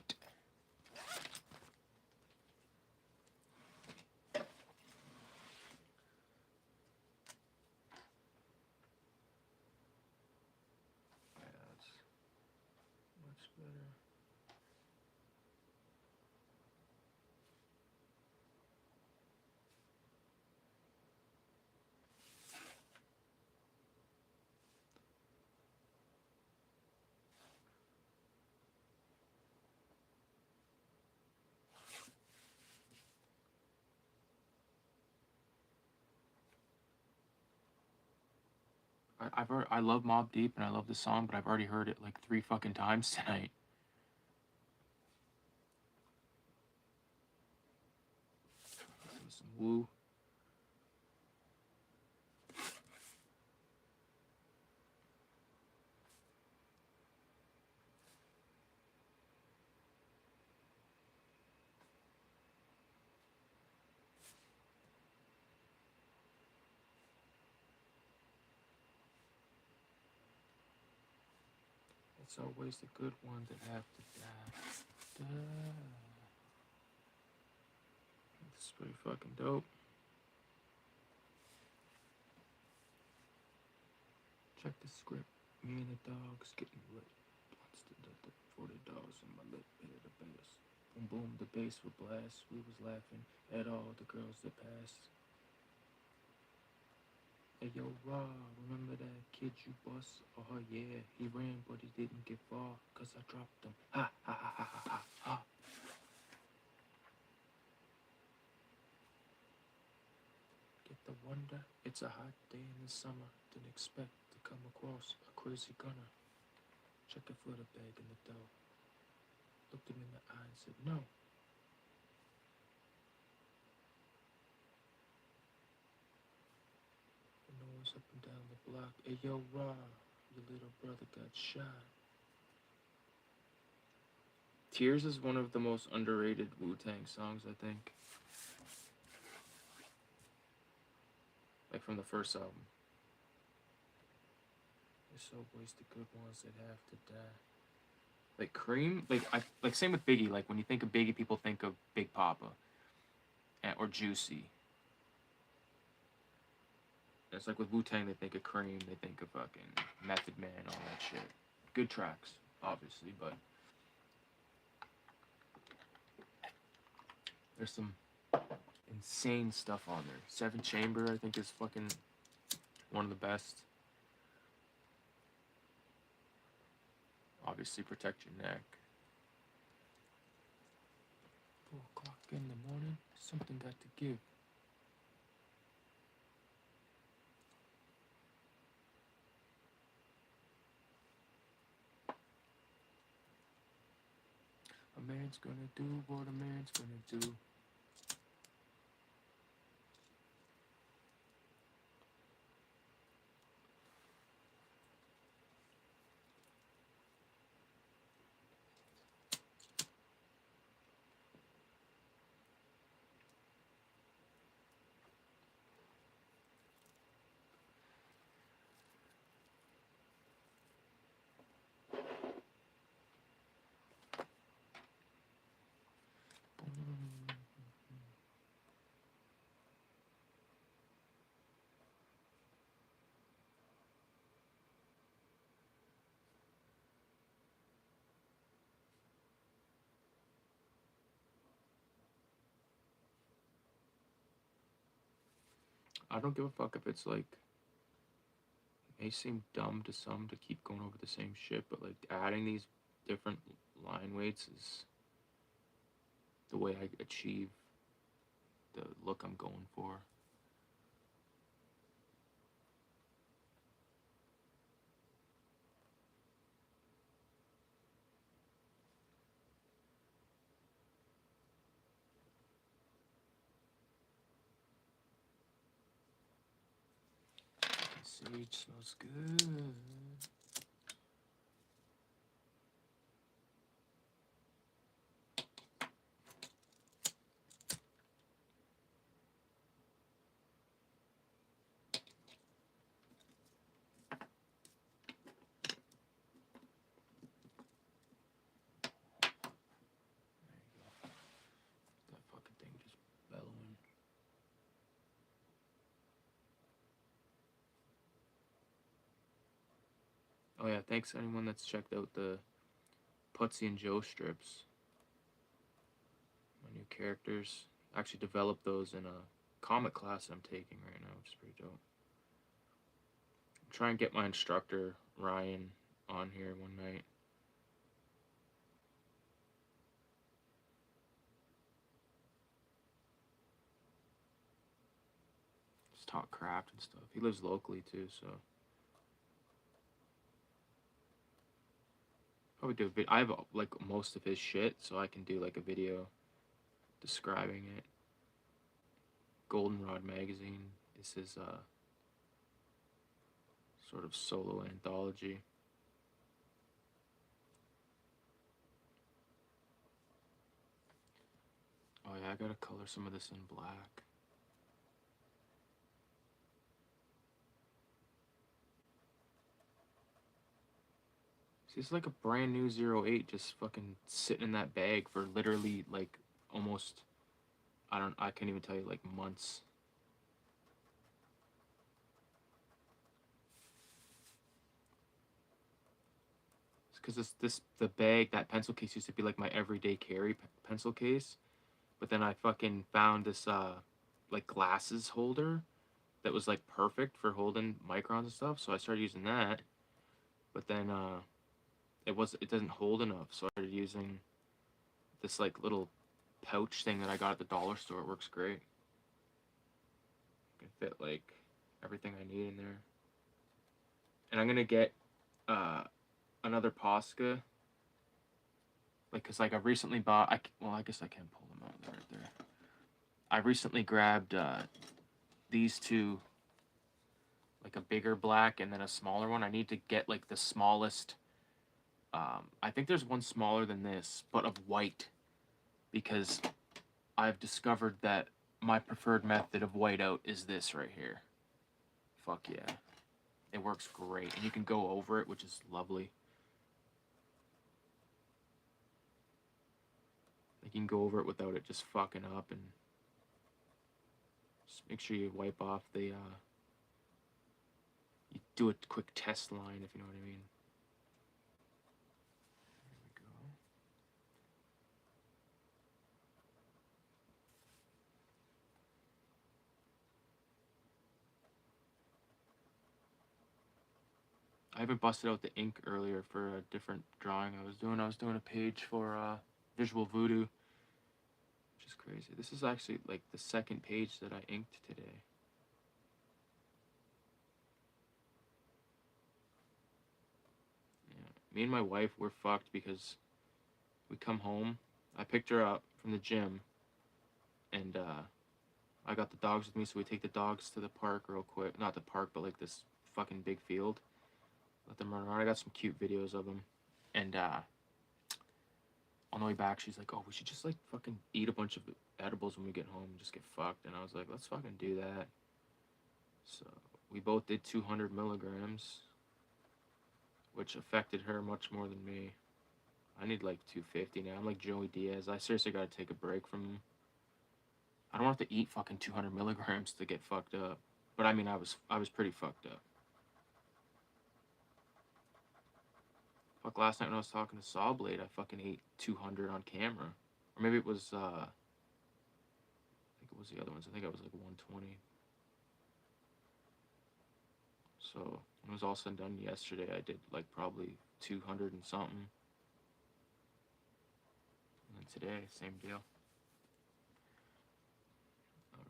I love Mobb Deep and I love the song, but I've already heard it like 3 fucking times tonight. Some Woo. It's always the good ones that have to die. This is pretty fucking dope. Check the script. Me and the dogs getting lit. Once the 40 dogs in my lip hit the bass. Boom boom, the bass would blast. We was laughing at all the girls that passed. Hey yo, Raw, remember that kid you bust? Oh yeah, he ran but he didn't get far, cause I dropped him. Ha ha ha ha ha ha ha. Get the wonder, it's a hot day in the summer. Didn't expect to come across a crazy gunner. Checking for the bag in the dough. Looked him in the eye and said no. The noise up and down the block. Hey yo, Raw, your little brother got shot. Tears is one of the most underrated Wu-Tang songs, I think. Like from the first album. There's always the good ones that have to die. Like Cream, like same with Biggie. Like when you think of Biggie, people think of Big Papa, or Juicy. It's like with Wu-Tang, they think of Cream, they think of fucking Method Man, all that shit. Good tracks, obviously, but there's some insane stuff on there. Seven Chamber, I think, is fucking one of the best. Obviously, Protect Your Neck. 4 o'clock in the morning, something got to give. A man's gonna do what a man's gonna do. I don't give a fuck if it's like, it may seem dumb to some to keep going over the same shit, but like adding these different line weights is the way I achieve the look I'm going for. Sage smells good. That fucking thing just bellowing. Oh yeah, thanks to anyone that's checked out the Putsy and Joe strips. My new characters. I actually developed those in a comic class I'm taking right now, which is pretty dope. I'm trying to get my instructor, Ryan, on here one night. Just talk craft and stuff. He lives locally too, so probably do a video. I have like most of his shit, so I can do like a video describing it. Goldenrod magazine is his sort of solo anthology. Oh yeah, I gotta color some of this in black. It's like a brand new 08 just fucking sitting in that bag for literally like almost, I can't even tell you, like months. Because the bag, that pencil case used to be like my everyday carry pencil case, but then I fucking found this like glasses holder that was like perfect for holding microns and stuff, so I started using that. But then it doesn't hold enough, so I started using this like little pouch thing that I got at the dollar store. It works great. I can fit like everything I need in there. And I'm gonna get another Posca, like, cause like I recently bought. I guess I can pull them out right there. I recently grabbed these two, like a bigger black and then a smaller one. I need to get like the smallest. I think there's one smaller than this, but of white, because I've discovered that my preferred method of whiteout is this right here. Fuck yeah. It works great, and you can go over it, which is lovely. Like, you can go over it without it just fucking up, and just make sure you wipe off the, you do a quick test line, if you know what I mean. There we go. I haven't busted out the ink earlier for a different drawing I was doing. I was doing a page for Visual Voodoo, which is crazy. This is actually like the second page that I inked today. Yeah. Me and my wife, we're fucked because we come home. I picked her up from the gym, and I got the dogs with me, so we take the dogs to the park real quick. Not the park, but like this fucking big field. Let them run around. I got some cute videos of them. And on the way back, she's like, "Oh, we should just like fucking eat a bunch of edibles when we get home and just get fucked." And I was like, "Let's fucking do that." So we both did 200 milligrams, which affected her much more than me. I need like 250 now. I'm like Joey Diaz. I seriously gotta take a break from. I don't have to eat fucking 200 milligrams to get fucked up. But I mean, I was pretty fucked up. Fuck, last night when I was talking to Sawblade, I fucking ate 200 on camera. Or maybe it was, I think it was the other ones. I think I was like 120. So when it was all said and done yesterday, I did like probably 200 and something. And then today, same deal. Alright.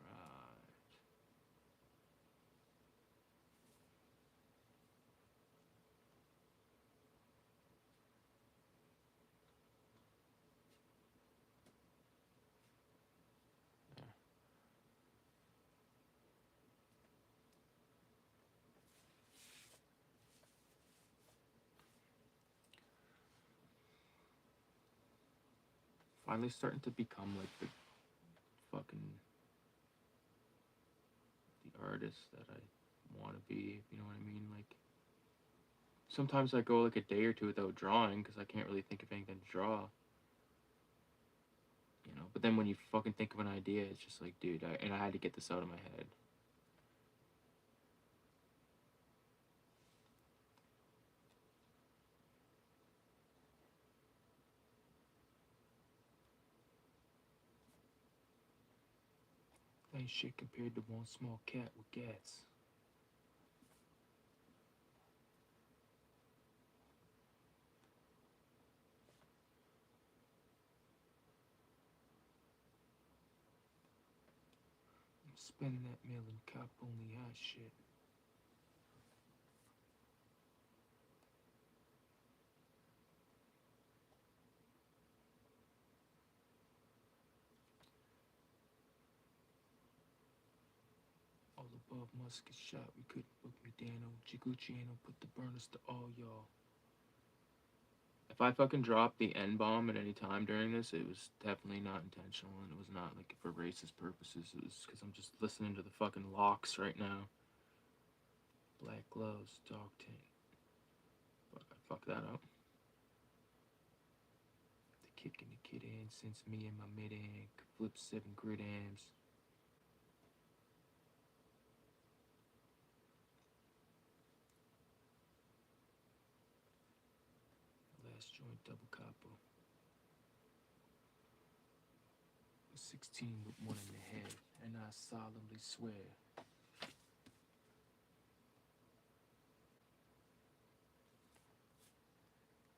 Yeah. Finally starting to become like the fucking the artist that I want to be, you know what I mean? Like, sometimes I go like a day or two without drawing because I can't really think of anything to draw. You know, but then when you fucking think of an idea, it's just like, dude, I had to get this out of my head. That ain't shit compared to one small cat with cats. Spend that million cop only hot shit. All above must get shot. We couldn't book me, Dano. Chiguchi ain't no put the burners to all y'all. If I fucking dropped the N-bomb at any time during this, it was definitely not intentional, and it was not like for racist purposes. It was because I'm just listening to the fucking locks right now. Black gloves, dog tank. Fuck, I fucked that up. Kicking the kid in since me and my mid-end flip 7 grid amps. Last joint double capo. 16 with one in the head, and I solemnly swear.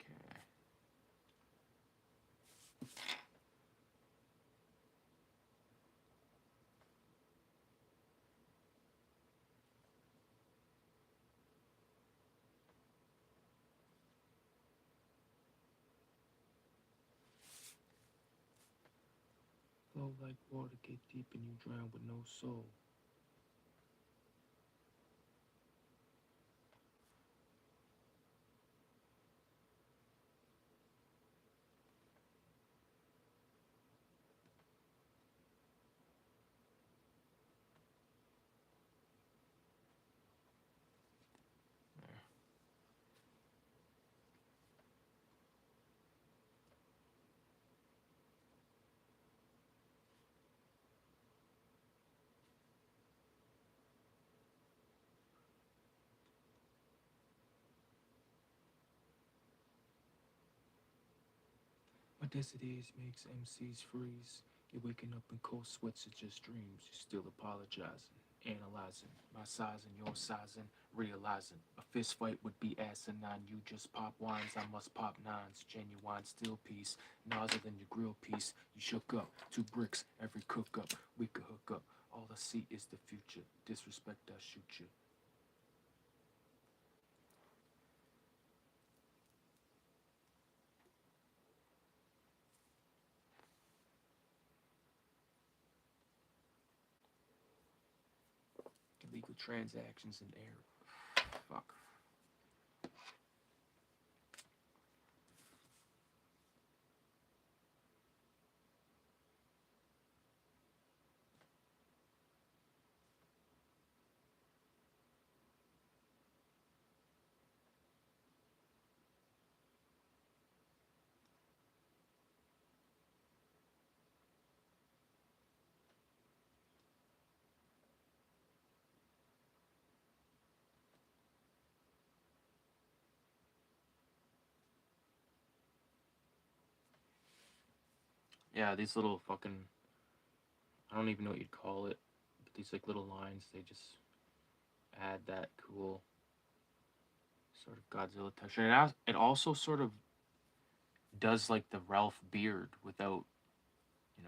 Okay. Flow like water, get deep and you drown with no soul. What this it is makes MCs freeze. You're waking up in cold sweats, it's just dreams. You're still apologizing, analyzing my sizing, your sizing, realizing a fist fight would be asinine. You just pop wines, I must pop nines. Genuine steel piece, nozzle than your grill piece. You shook up 2 bricks every cook up. We could hook up. All I see is the future. Disrespect, I shoot you. Illegal transactions in error. Fuck. Yeah, these little fucking, I don't even know what you'd call it, but these like little lines, they just add that cool sort of Godzilla texture. And it also sort of does like the Ralph beard without,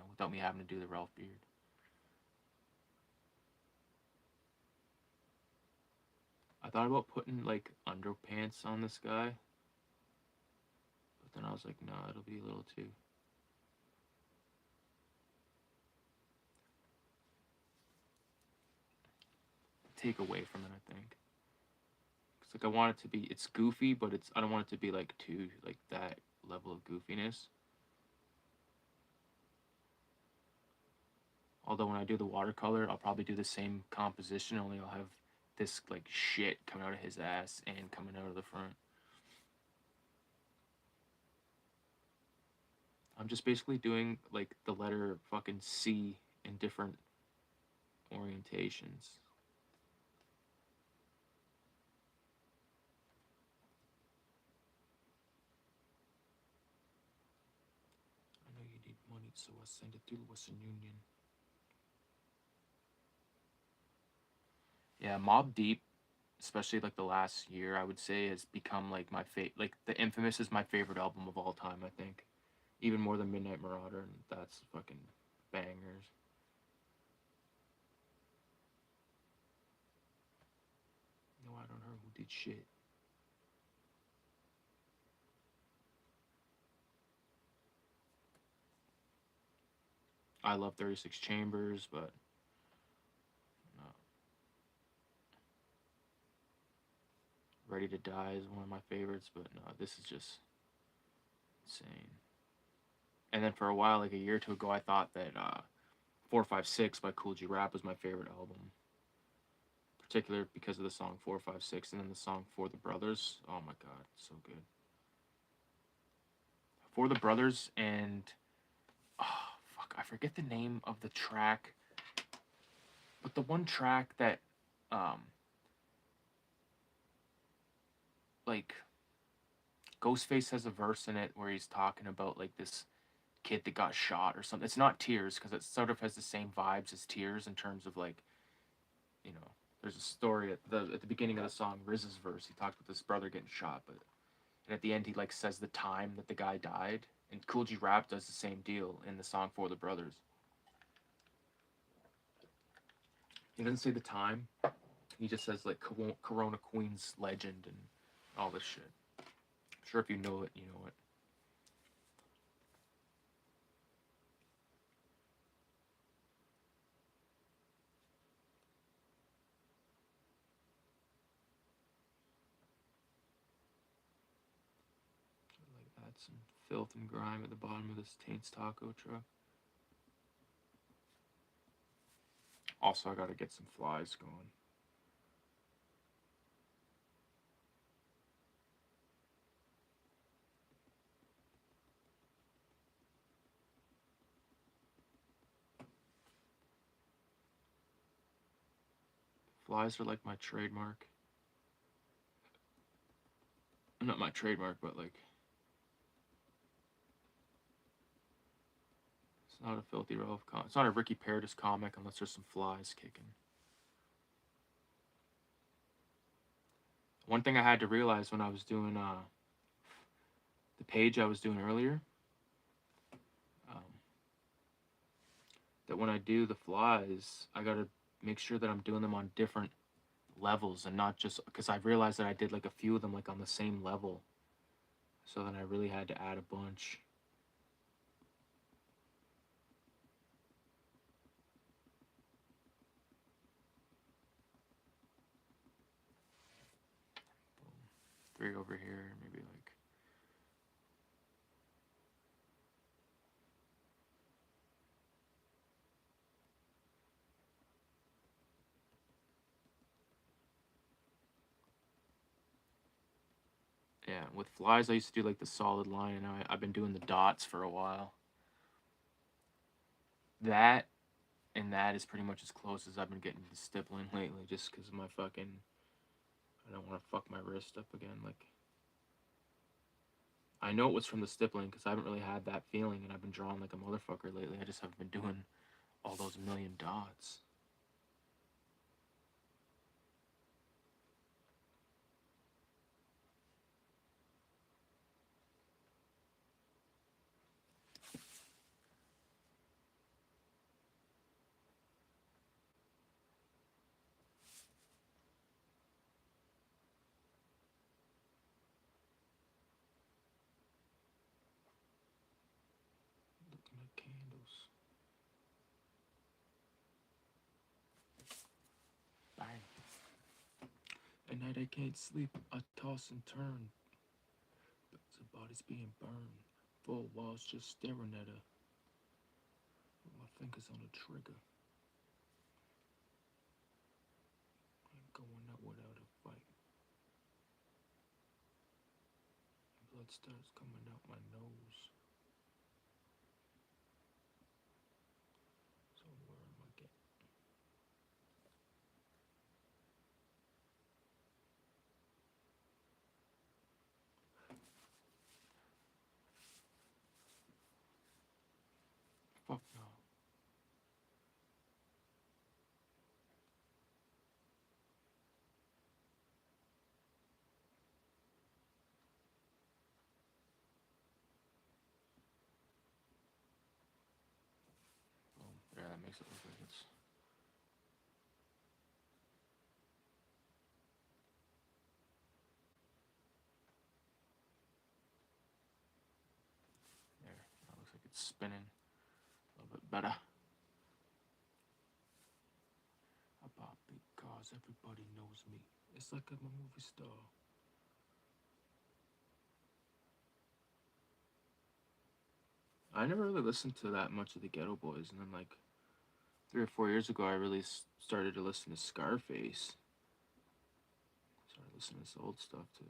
without me having to do the Ralph beard. I thought about putting like underpants on this guy, but then I was like, no, it'll be a little too. Take away from it, I think. Cause like I want it to be, it's goofy, but I don't want it to be like too like that level of goofiness. Although when I do the watercolor, I'll probably do the same composition, only I'll have this like shit coming out of his ass and coming out of the front. I'm just basically doing like the letter fucking C in different orientations. I know you need money, so I send it through Western Union. Yeah, Mobb Deep, especially like the last year, I would say has become like my like the Infamous is my favorite album of all time, I think. Even more than Midnight Marauder, and that's fucking bangers. No, I don't know who did shit. I love 36 Chambers, but no. Ready to Die is one of my favorites, but no, this is just insane. And then for a while, like a year or two ago, I thought that 456 by Cool G Rap was my favorite album, particular because of the song 456 and then the song For the Brothers. Oh my god, so good. For the Brothers and oh fuck, I forget the name of the track, but the one track that um like Ghostface has a verse in it where he's talking about like this kid that got shot or something. It's not Tears because it sort of has the same vibes as Tears in terms of like, you know, there's a story at the beginning of the song, RZA's verse. He talks about this brother getting shot, but and at the end he like says the time that the guy died. And Cool G Rap does the same deal in the song For the Brothers. He doesn't say the time. He just says like Corona Queen's legend and all this shit. I'm sure if you know it, you know it. Like add some filth and grime at the bottom of this Taints taco truck. Also, I gotta get some flies going. Flies are like my trademark. Not my trademark, but like it's not a Filthy Ralph it's not a Ricky Paradis comic unless there's some flies kicking. One thing I had to realize when I was doing the page I was doing earlier, that when I do the flies, I gotta make sure that I'm doing them on different levels and not just because I realized that I did like a few of them like on the same level. So then I really had to add a bunch. Boom. 3 over here, maybe like yeah, with flies I used to do like the solid line and I've been doing the dots for a while. That and that is pretty much as close as I've been getting to stippling lately just because of my fucking I don't want to fuck my wrist up again. Like I know it was from the stippling because I haven't really had that feeling and I've been drawing like a motherfucker lately. I just haven't been doing all those million dots. Looking at candles. Bang. At night I can't sleep. I toss and turn. The body's being burned. Full walls just staring at her. With my fingers on the trigger. Ain't going out without a fight. Blood starts coming out my nose. So where am I getting? Fuck no. Oh, yeah, that makes it look like it's. There. That looks like it's spinning a little bit better. I pop because everybody knows me. It's like I'm a movie star. I never really listened to that much of the Ghetto Boys, and then like 3 or 4 years ago, I really started to listen to Scarface. Started listening to this old stuff too.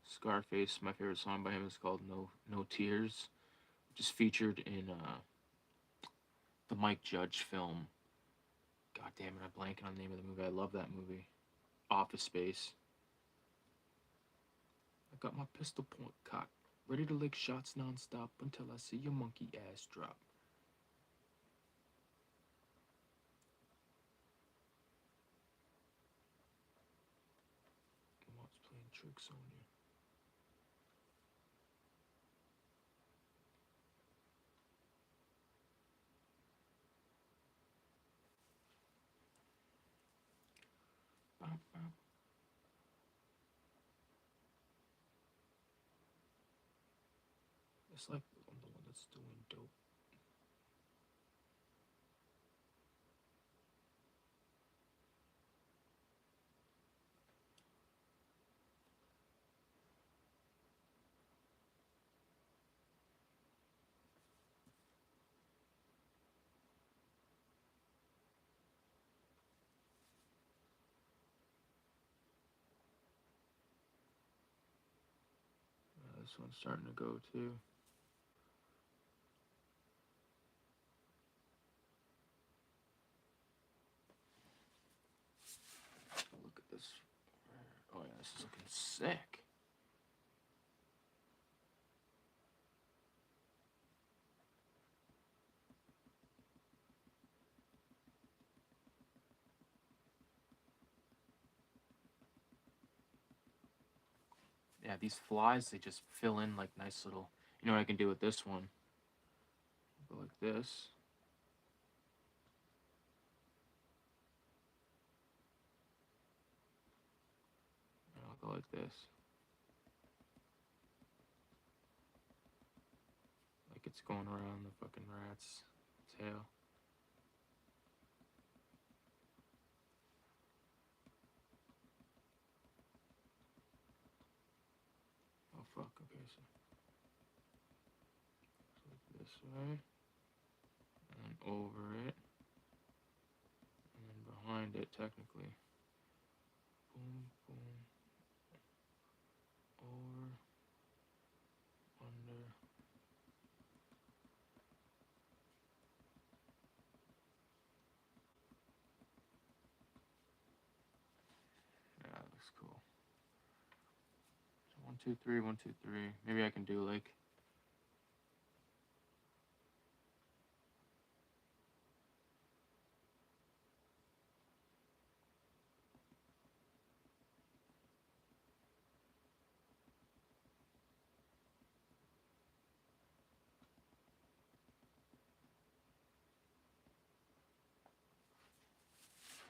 Scarface, my favorite song by him is called No Tears, which is featured in the Mike Judge film. God damn it, I'm blanking on the name of the movie. I love that movie. Office Space. I got my pistol point cocked, ready to lick shots nonstop until I see your monkey ass drop. Mom's playing tricks on you. Bop, bop. It's like I'm the one that's doing dope. This one's starting to go too. Look at this. Oh yeah, this is looking sick. Yeah, these flies, they just fill in like nice little. You know what I can do with this one? Go like this. And I'll go like this. Like it's going around the fucking rat's tail. Oh fuck, okay, so like this way. And over it. And then behind it, technically. Boom, boom. Over. Under. Yeah, that looks cool. So 1, 2, 3, 1, 2, 3. Maybe I can do like.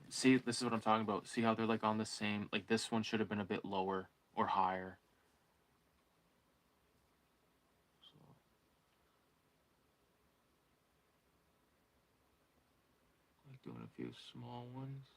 See, this is what I'm talking about. See how they're like on the same. Like this one should have been a bit lower or higher. So, like doing a few small ones.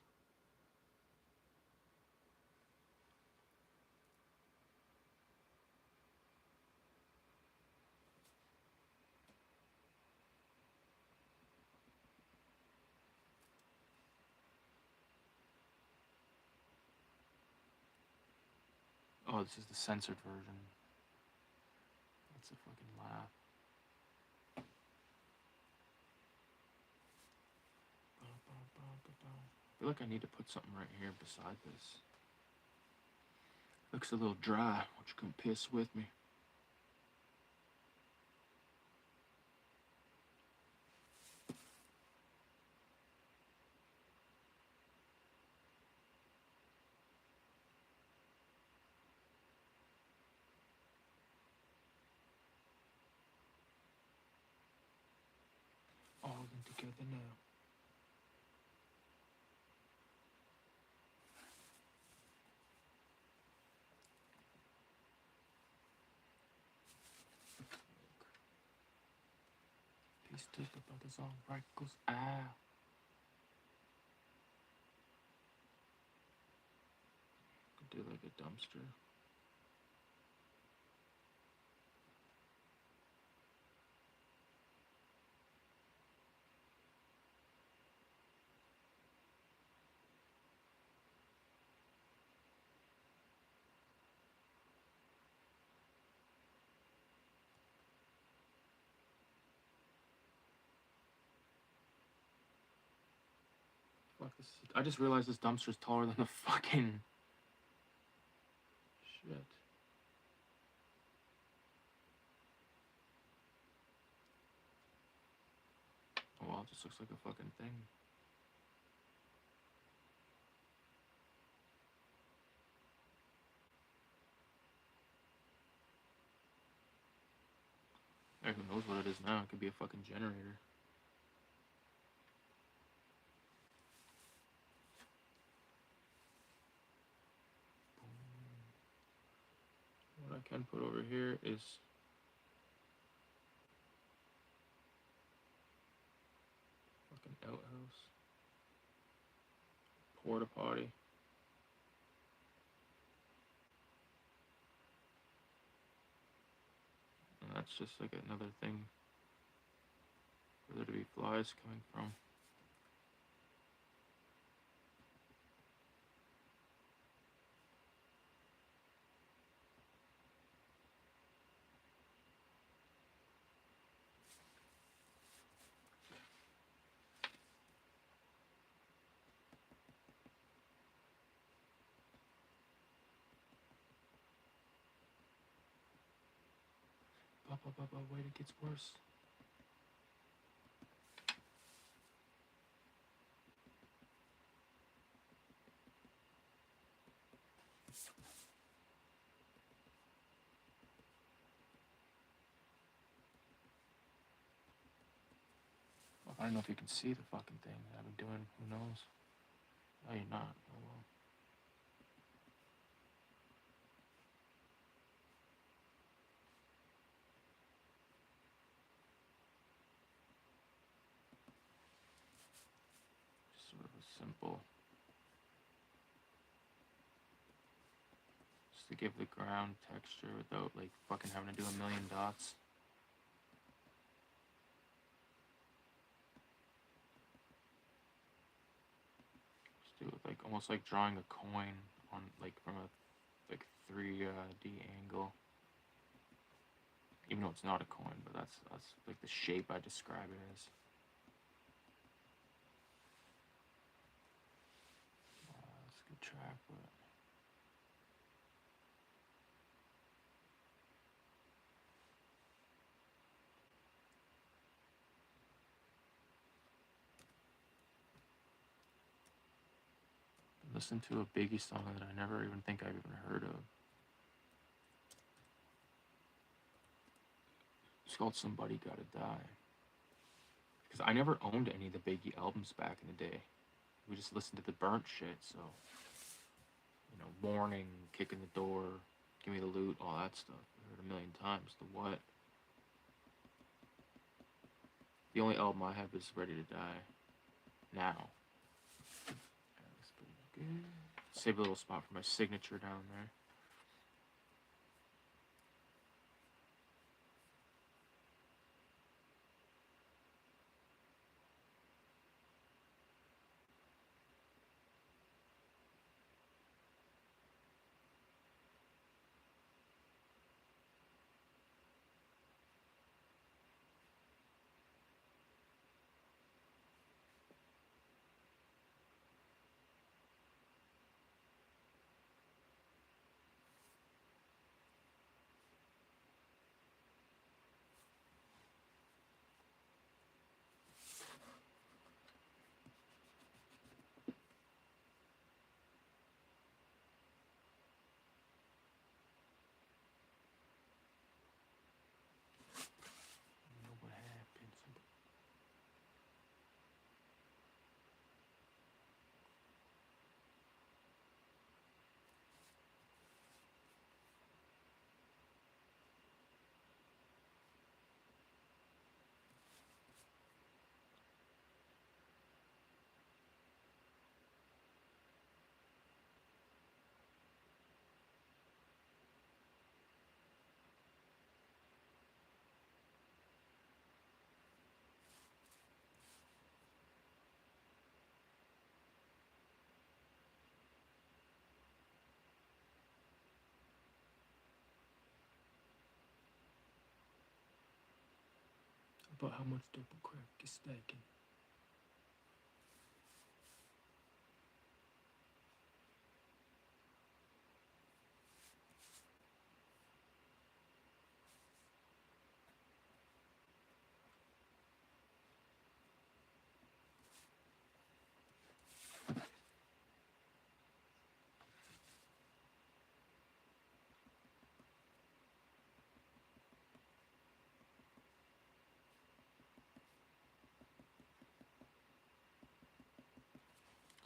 Oh, this is the censored version. That's a fucking laugh. I feel like I need to put something right here beside this. Looks a little dry, which can piss with me. All in together now. Peace to the brothers on right goes out. Could do like a dumpster. Fuck this. I just realized this dumpster's taller than the fucking shit. Oh well, it just looks like a fucking thing. Hey, who knows what it is now? It could be a fucking generator. What I can put over here is fucking outhouse, porta potty. And that's just like another thing for there to be flies coming from. Wait, it gets worse. I don't know if you can see the fucking thing that I've been doing. Who knows? No, you're not. Oh well. Just sort of a simple. Just to give the ground texture without like fucking having to do a million dots. Just do it like almost like drawing a coin on like from a like 3D angle. Even though it's not a coin, but that's like the shape I describe it as. That's a good track, but listen to a Biggie song that I never even think I've even heard of. It's called Somebody Gotta Die. Because I never owned any of the Biggie albums back in the day. We just listened to the burnt shit, so you know, Warning, Kick in the Door, Give Me the Loot, all that stuff. I heard a million times. The What? The only album I have is Ready to Die. Now. Yeah, that's pretty good. Save a little spot for my signature down there. You know what happens. About how much double crack is stacking.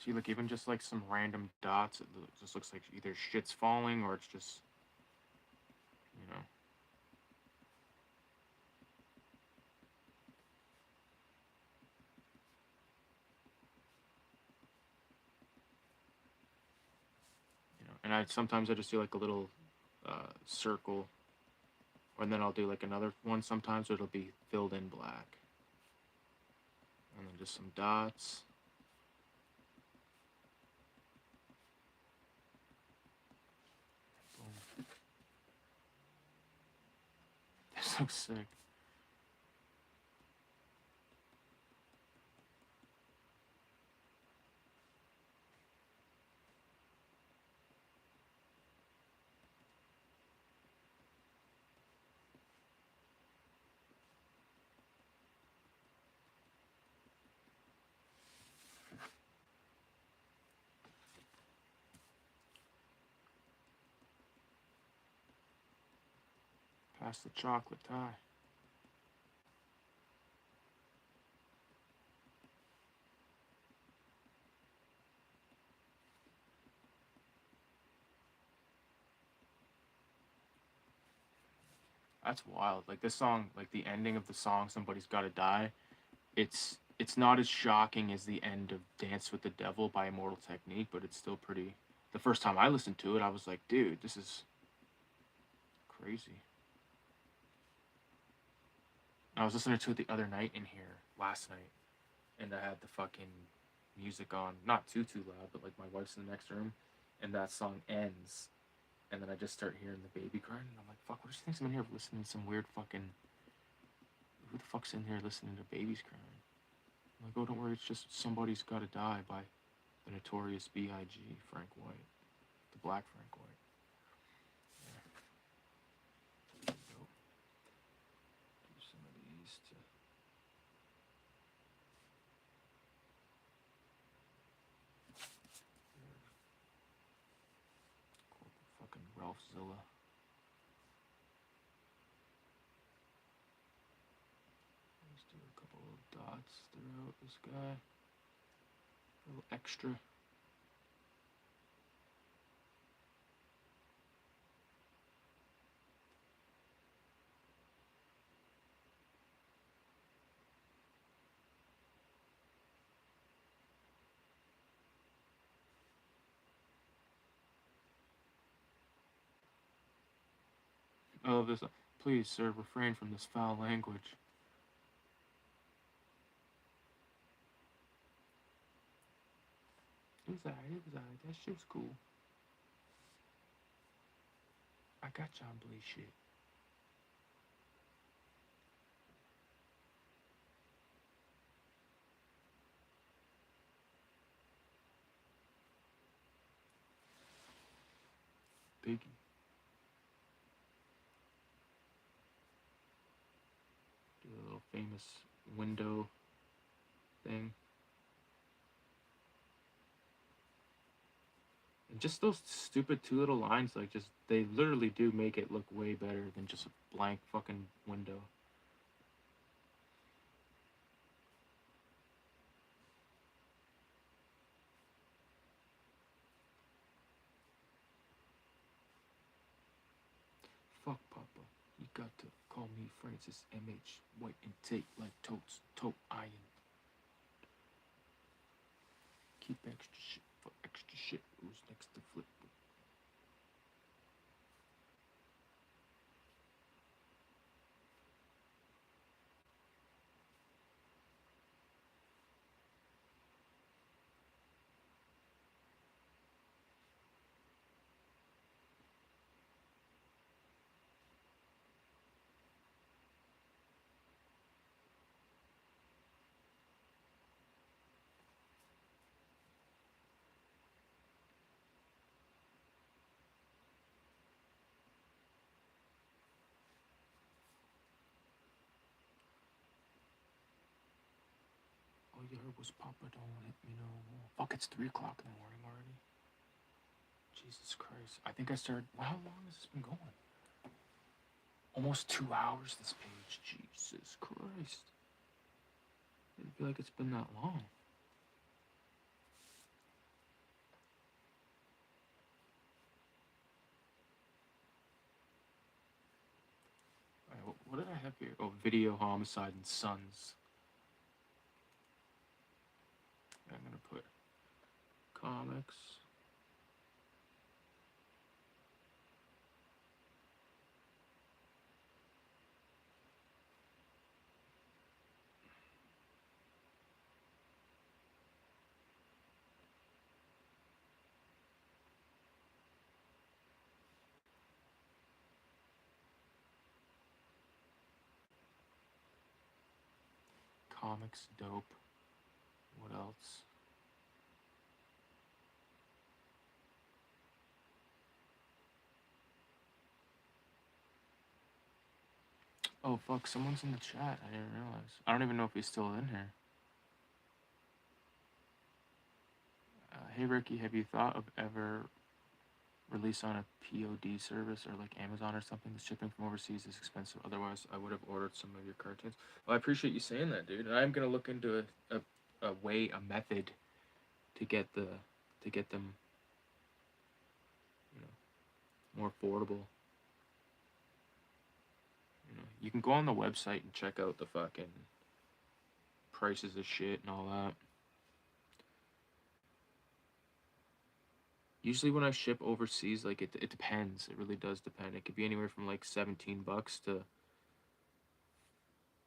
See, like even just like some random dots, it just looks like either shit's falling or it's just, you know. And I sometimes I just do like a little circle, and then I'll do like another one sometimes, so it'll be filled in black, and then just some dots. Boom. This looks sick. Pass the chocolate tie. That's wild. Like this song, like the ending of the song, "Somebody's Gotta Die." It's not as shocking as the end of "Dance with the Devil" by Immortal Technique, but it's still pretty. The first time I listened to it, I was like, dude, this is crazy. I was listening to it the other night in here, last night, and I had the fucking music on, not too loud, but like my wife's in the next room, and that song ends, and then I just start hearing the baby crying, and I'm like, fuck, what do you think I'm in here listening to some weird fucking, who the fuck's in here listening to babies crying? I'm like, oh, don't worry, it's just "Somebody's Gotta Die" by the Notorious B.I.G. Frank White, the Black Frank White. Yeah. Go. Do some of these to. Fucking Ralphzilla. Let's do a couple of dots throughout this guy. A little extra. I love this. Please, sir, refrain from this foul language. It was alright. That shit was cool. I got John Blaze shit. Biggie. Do a little famous window thing. And just those stupid two little lines, like, just, they literally do make it look way better than just a blank fucking window. Fuck Papa. You got to call me Francis M.H. White and take like totes, tote iron. Keep extra shit for extra shit. Who's next to flip? All you heard was Papa, don't let me know. Fuck, it's 3 o'clock in the morning already. Jesus Christ. I think I started. How long has this been going? Almost 2 hours, this page. Jesus Christ. I feel like it's been that long. What did I have here? Oh, Video Homicide and Sons. I'm gonna put comics. Comics dope. What else? Oh fuck, someone's in the chat. I didn't realize. I don't even know if he's still in here. Hey Ricky, have you thought of ever release on a POD service or like Amazon or something? The shipping from overseas is expensive. Otherwise, I would have ordered some of your cartoons. Well, I appreciate you saying that, dude. And I'm gonna look into a way, a method to get them, you know, more affordable. You know, you can go on the website and check out the fucking prices of shit and all that. Usually when I ship overseas, like it depends. It really does depend. It could be anywhere from like $17 to,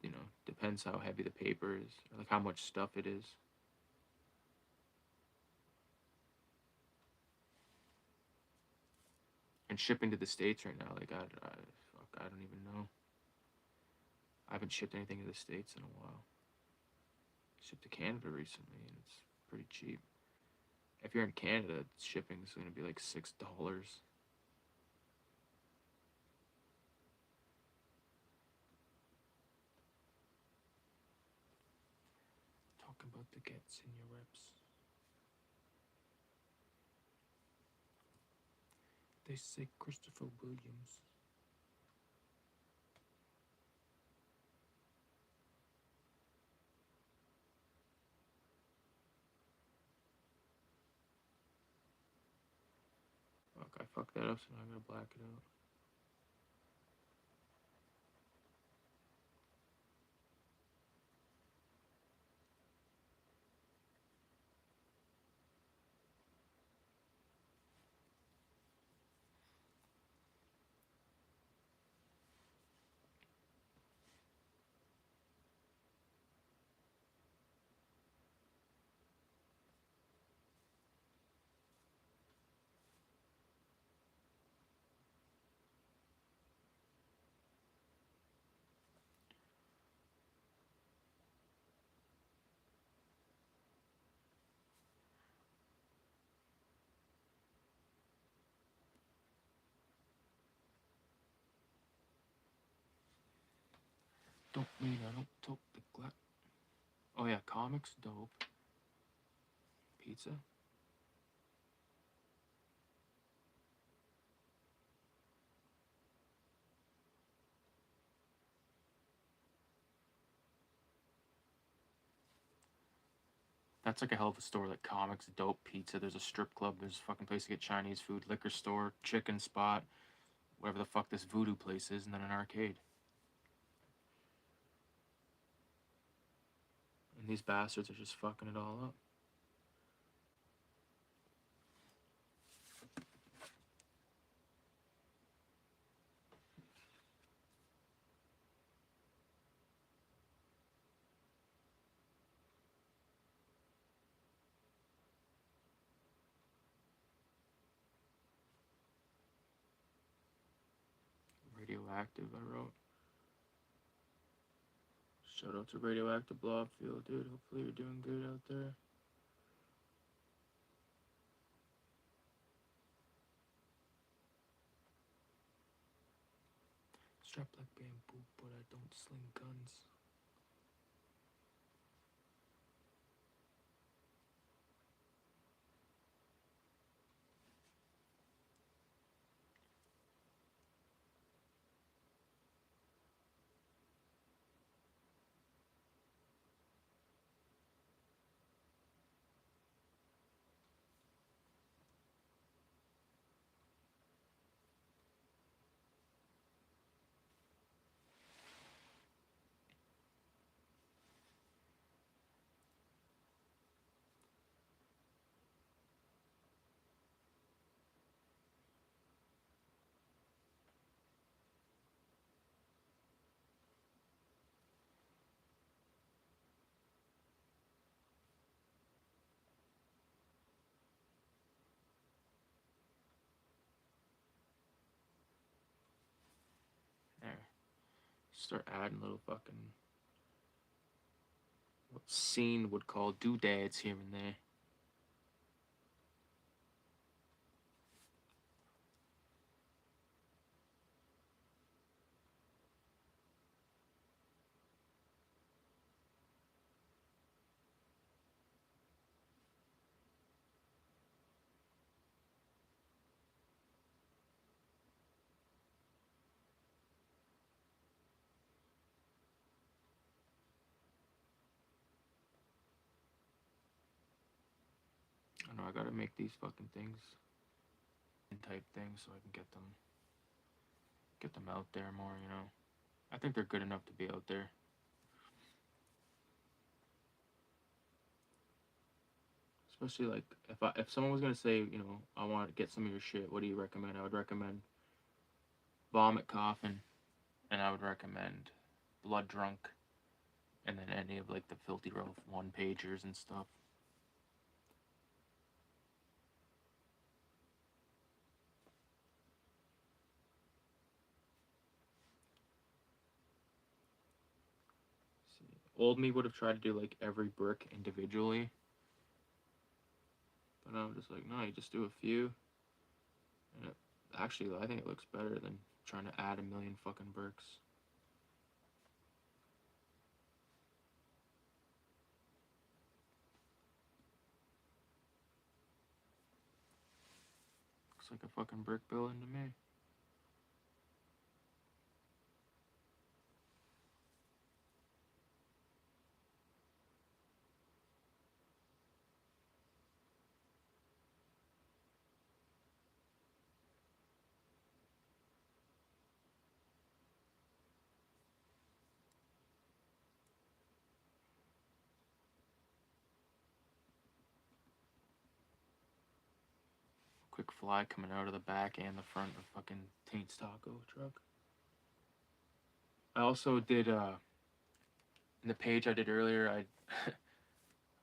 you know, depends how heavy the paper is, or like how much stuff it is. And shipping to the States right now, like fuck, I don't even know. I haven't shipped anything to the States in a while. Shipped to Canada recently, and it's pretty cheap. If you're in Canada, shipping is going to be like $6. Talk about the gets in your reps. They say Christopher Williams. Fuck, I fucked that up, so now I'm gonna black it out. Don't mean I don't talk the glass. Oh yeah, comics dope. Pizza. That's like a hell of a store. Like comics, dope, pizza. There's a strip club. There's a fucking place to get Chinese food, liquor store, chicken spot, whatever the fuck this voodoo place is, and then an arcade. And these bastards are just fucking it all up. Radioactive, I wrote. Shout out to Radioactive Blobfield, dude. Hopefully you're doing good out there. Strapped like bamboo, but I don't sling guns. Start adding little fucking what Scene would call doodads here and there. I know I gotta make these fucking things and type things so I can get them out there more, you know. I think they're good enough to be out there. Especially like if someone was gonna say, you know, I want to get some of your shit, what do you recommend? I would recommend Vomit Coffin, and I would recommend Blood Drunk, and then any of like the Filthy Ralph one pagers and stuff. See, old me would have tried to do like every brick individually, but I'm just like, no, you just do a few. And actually, I think it looks better than trying to add a million fucking bricks. Looks like a fucking brick building to me. Quick fly coming out of the back and the front of fucking Taint's taco truck. I also did in the page I did earlier, I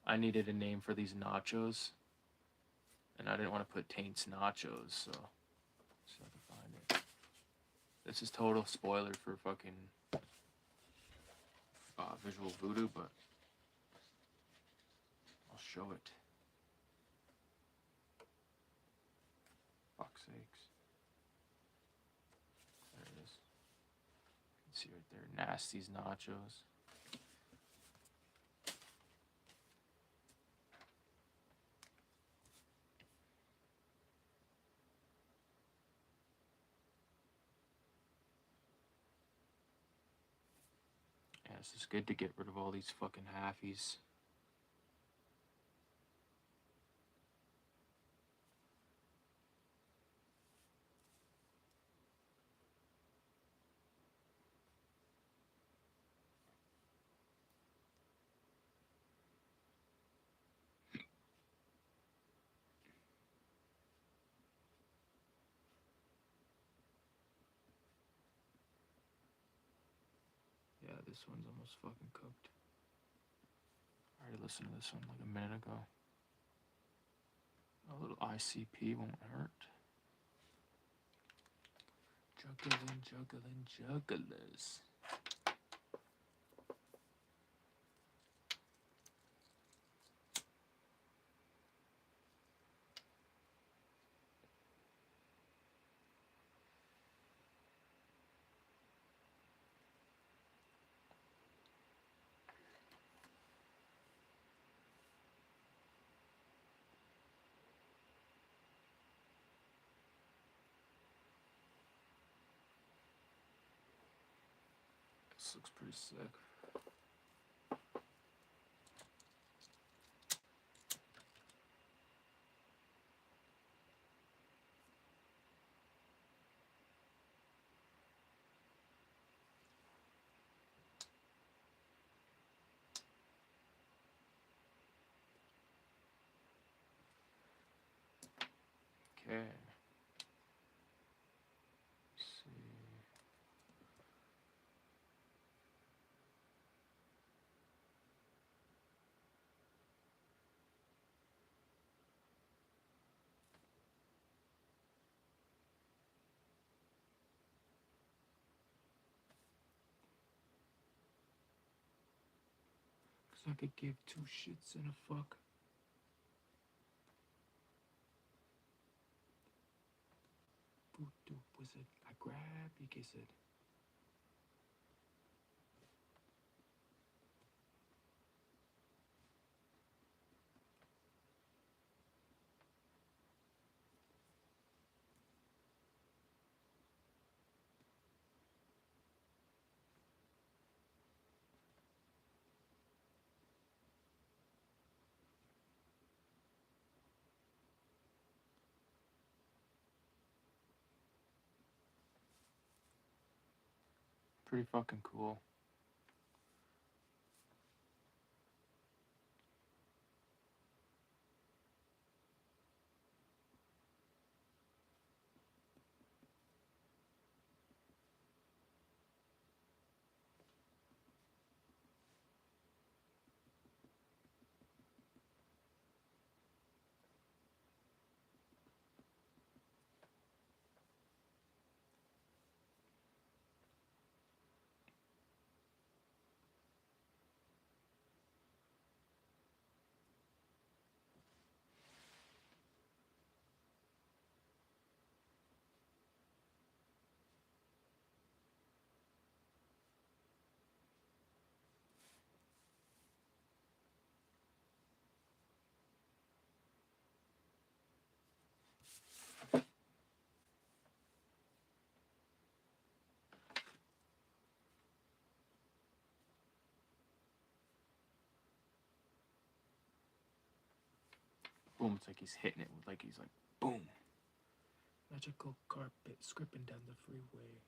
I needed a name for these nachos, and I didn't want to put Taint's nachos, so see if I can find it. This is total spoiler for fucking Visual Voodoo, but I'll show it. Fuck's sakes. There it is. You can see right there, Nasty's nachos. Yeah, this is good to get rid of all these fucking halfies. Yeah, this one's almost fucking cooked. I already listened to this one like a minute ago. A little ICP won't hurt. Jugglers. This looks pretty sick. Okay. Let's see. 'Cause I could give two shits and a fuck. Was it? I grab y que said. Pretty fucking cool. Boom, it's like he's hitting it with, like he's like, boom. Magical carpet scripping down the freeway.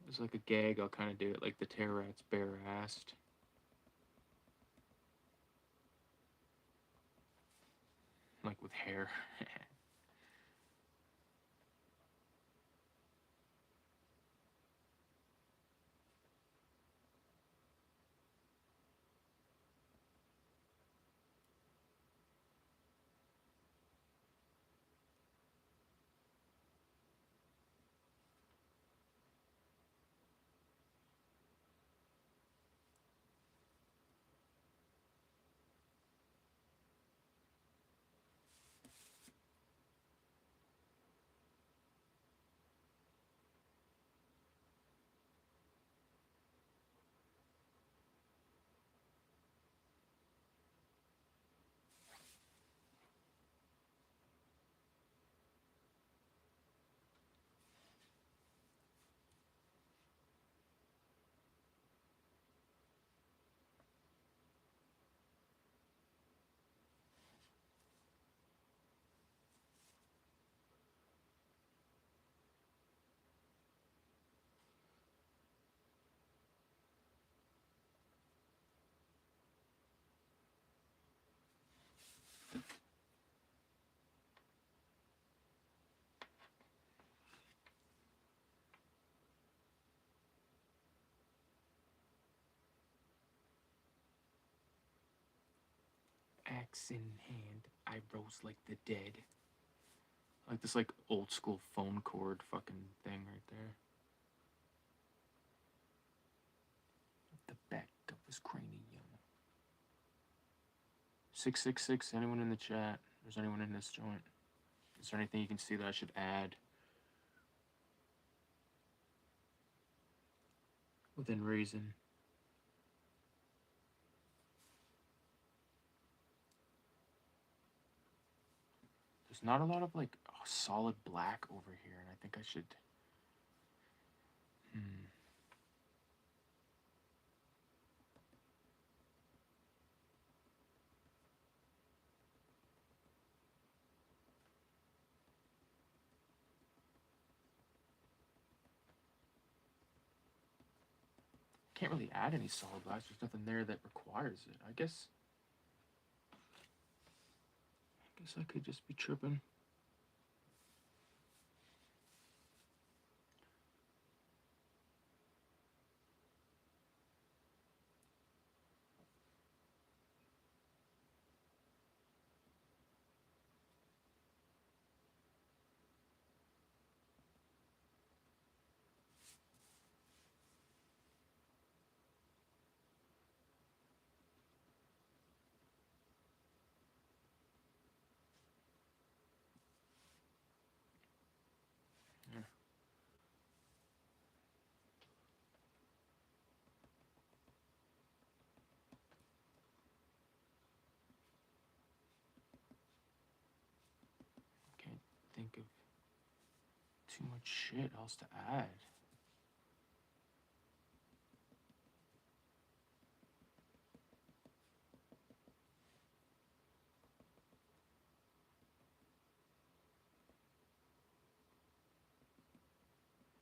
It's like a gag, I'll kind of do it like the Terrorat's bare-assed. Like with hair. Axe in hand, I rose like the dead. Like this like old school phone cord fucking thing right there. The back of his cranium. 666, anyone in the chat? There's anyone in this joint? Is there anything you can see that I should add? Within reason. There's not a lot of like solid black over here, and I think I should. Can't really add any solid blacks. There's nothing there that requires it. I guess Guess I could just be tripping. Can't think of too much shit else to add.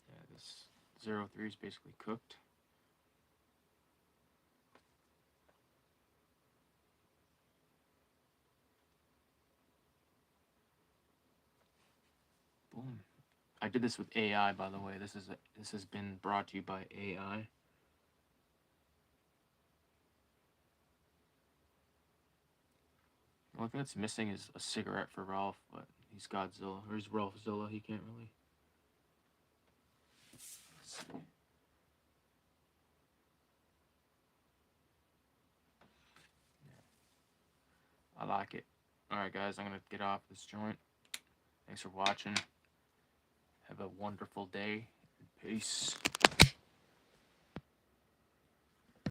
Yeah, this 03 is basically cooked. Boom. I did this with AI, by the way. This has been brought to you by AI. The only thing that's missing is a cigarette for Ralph, but he's Godzilla. Or he's Ralphzilla. He can't really. Let's see. I like it. Alright, guys, I'm going to get off this joint. Thanks for watching. Have a wonderful day. Peace.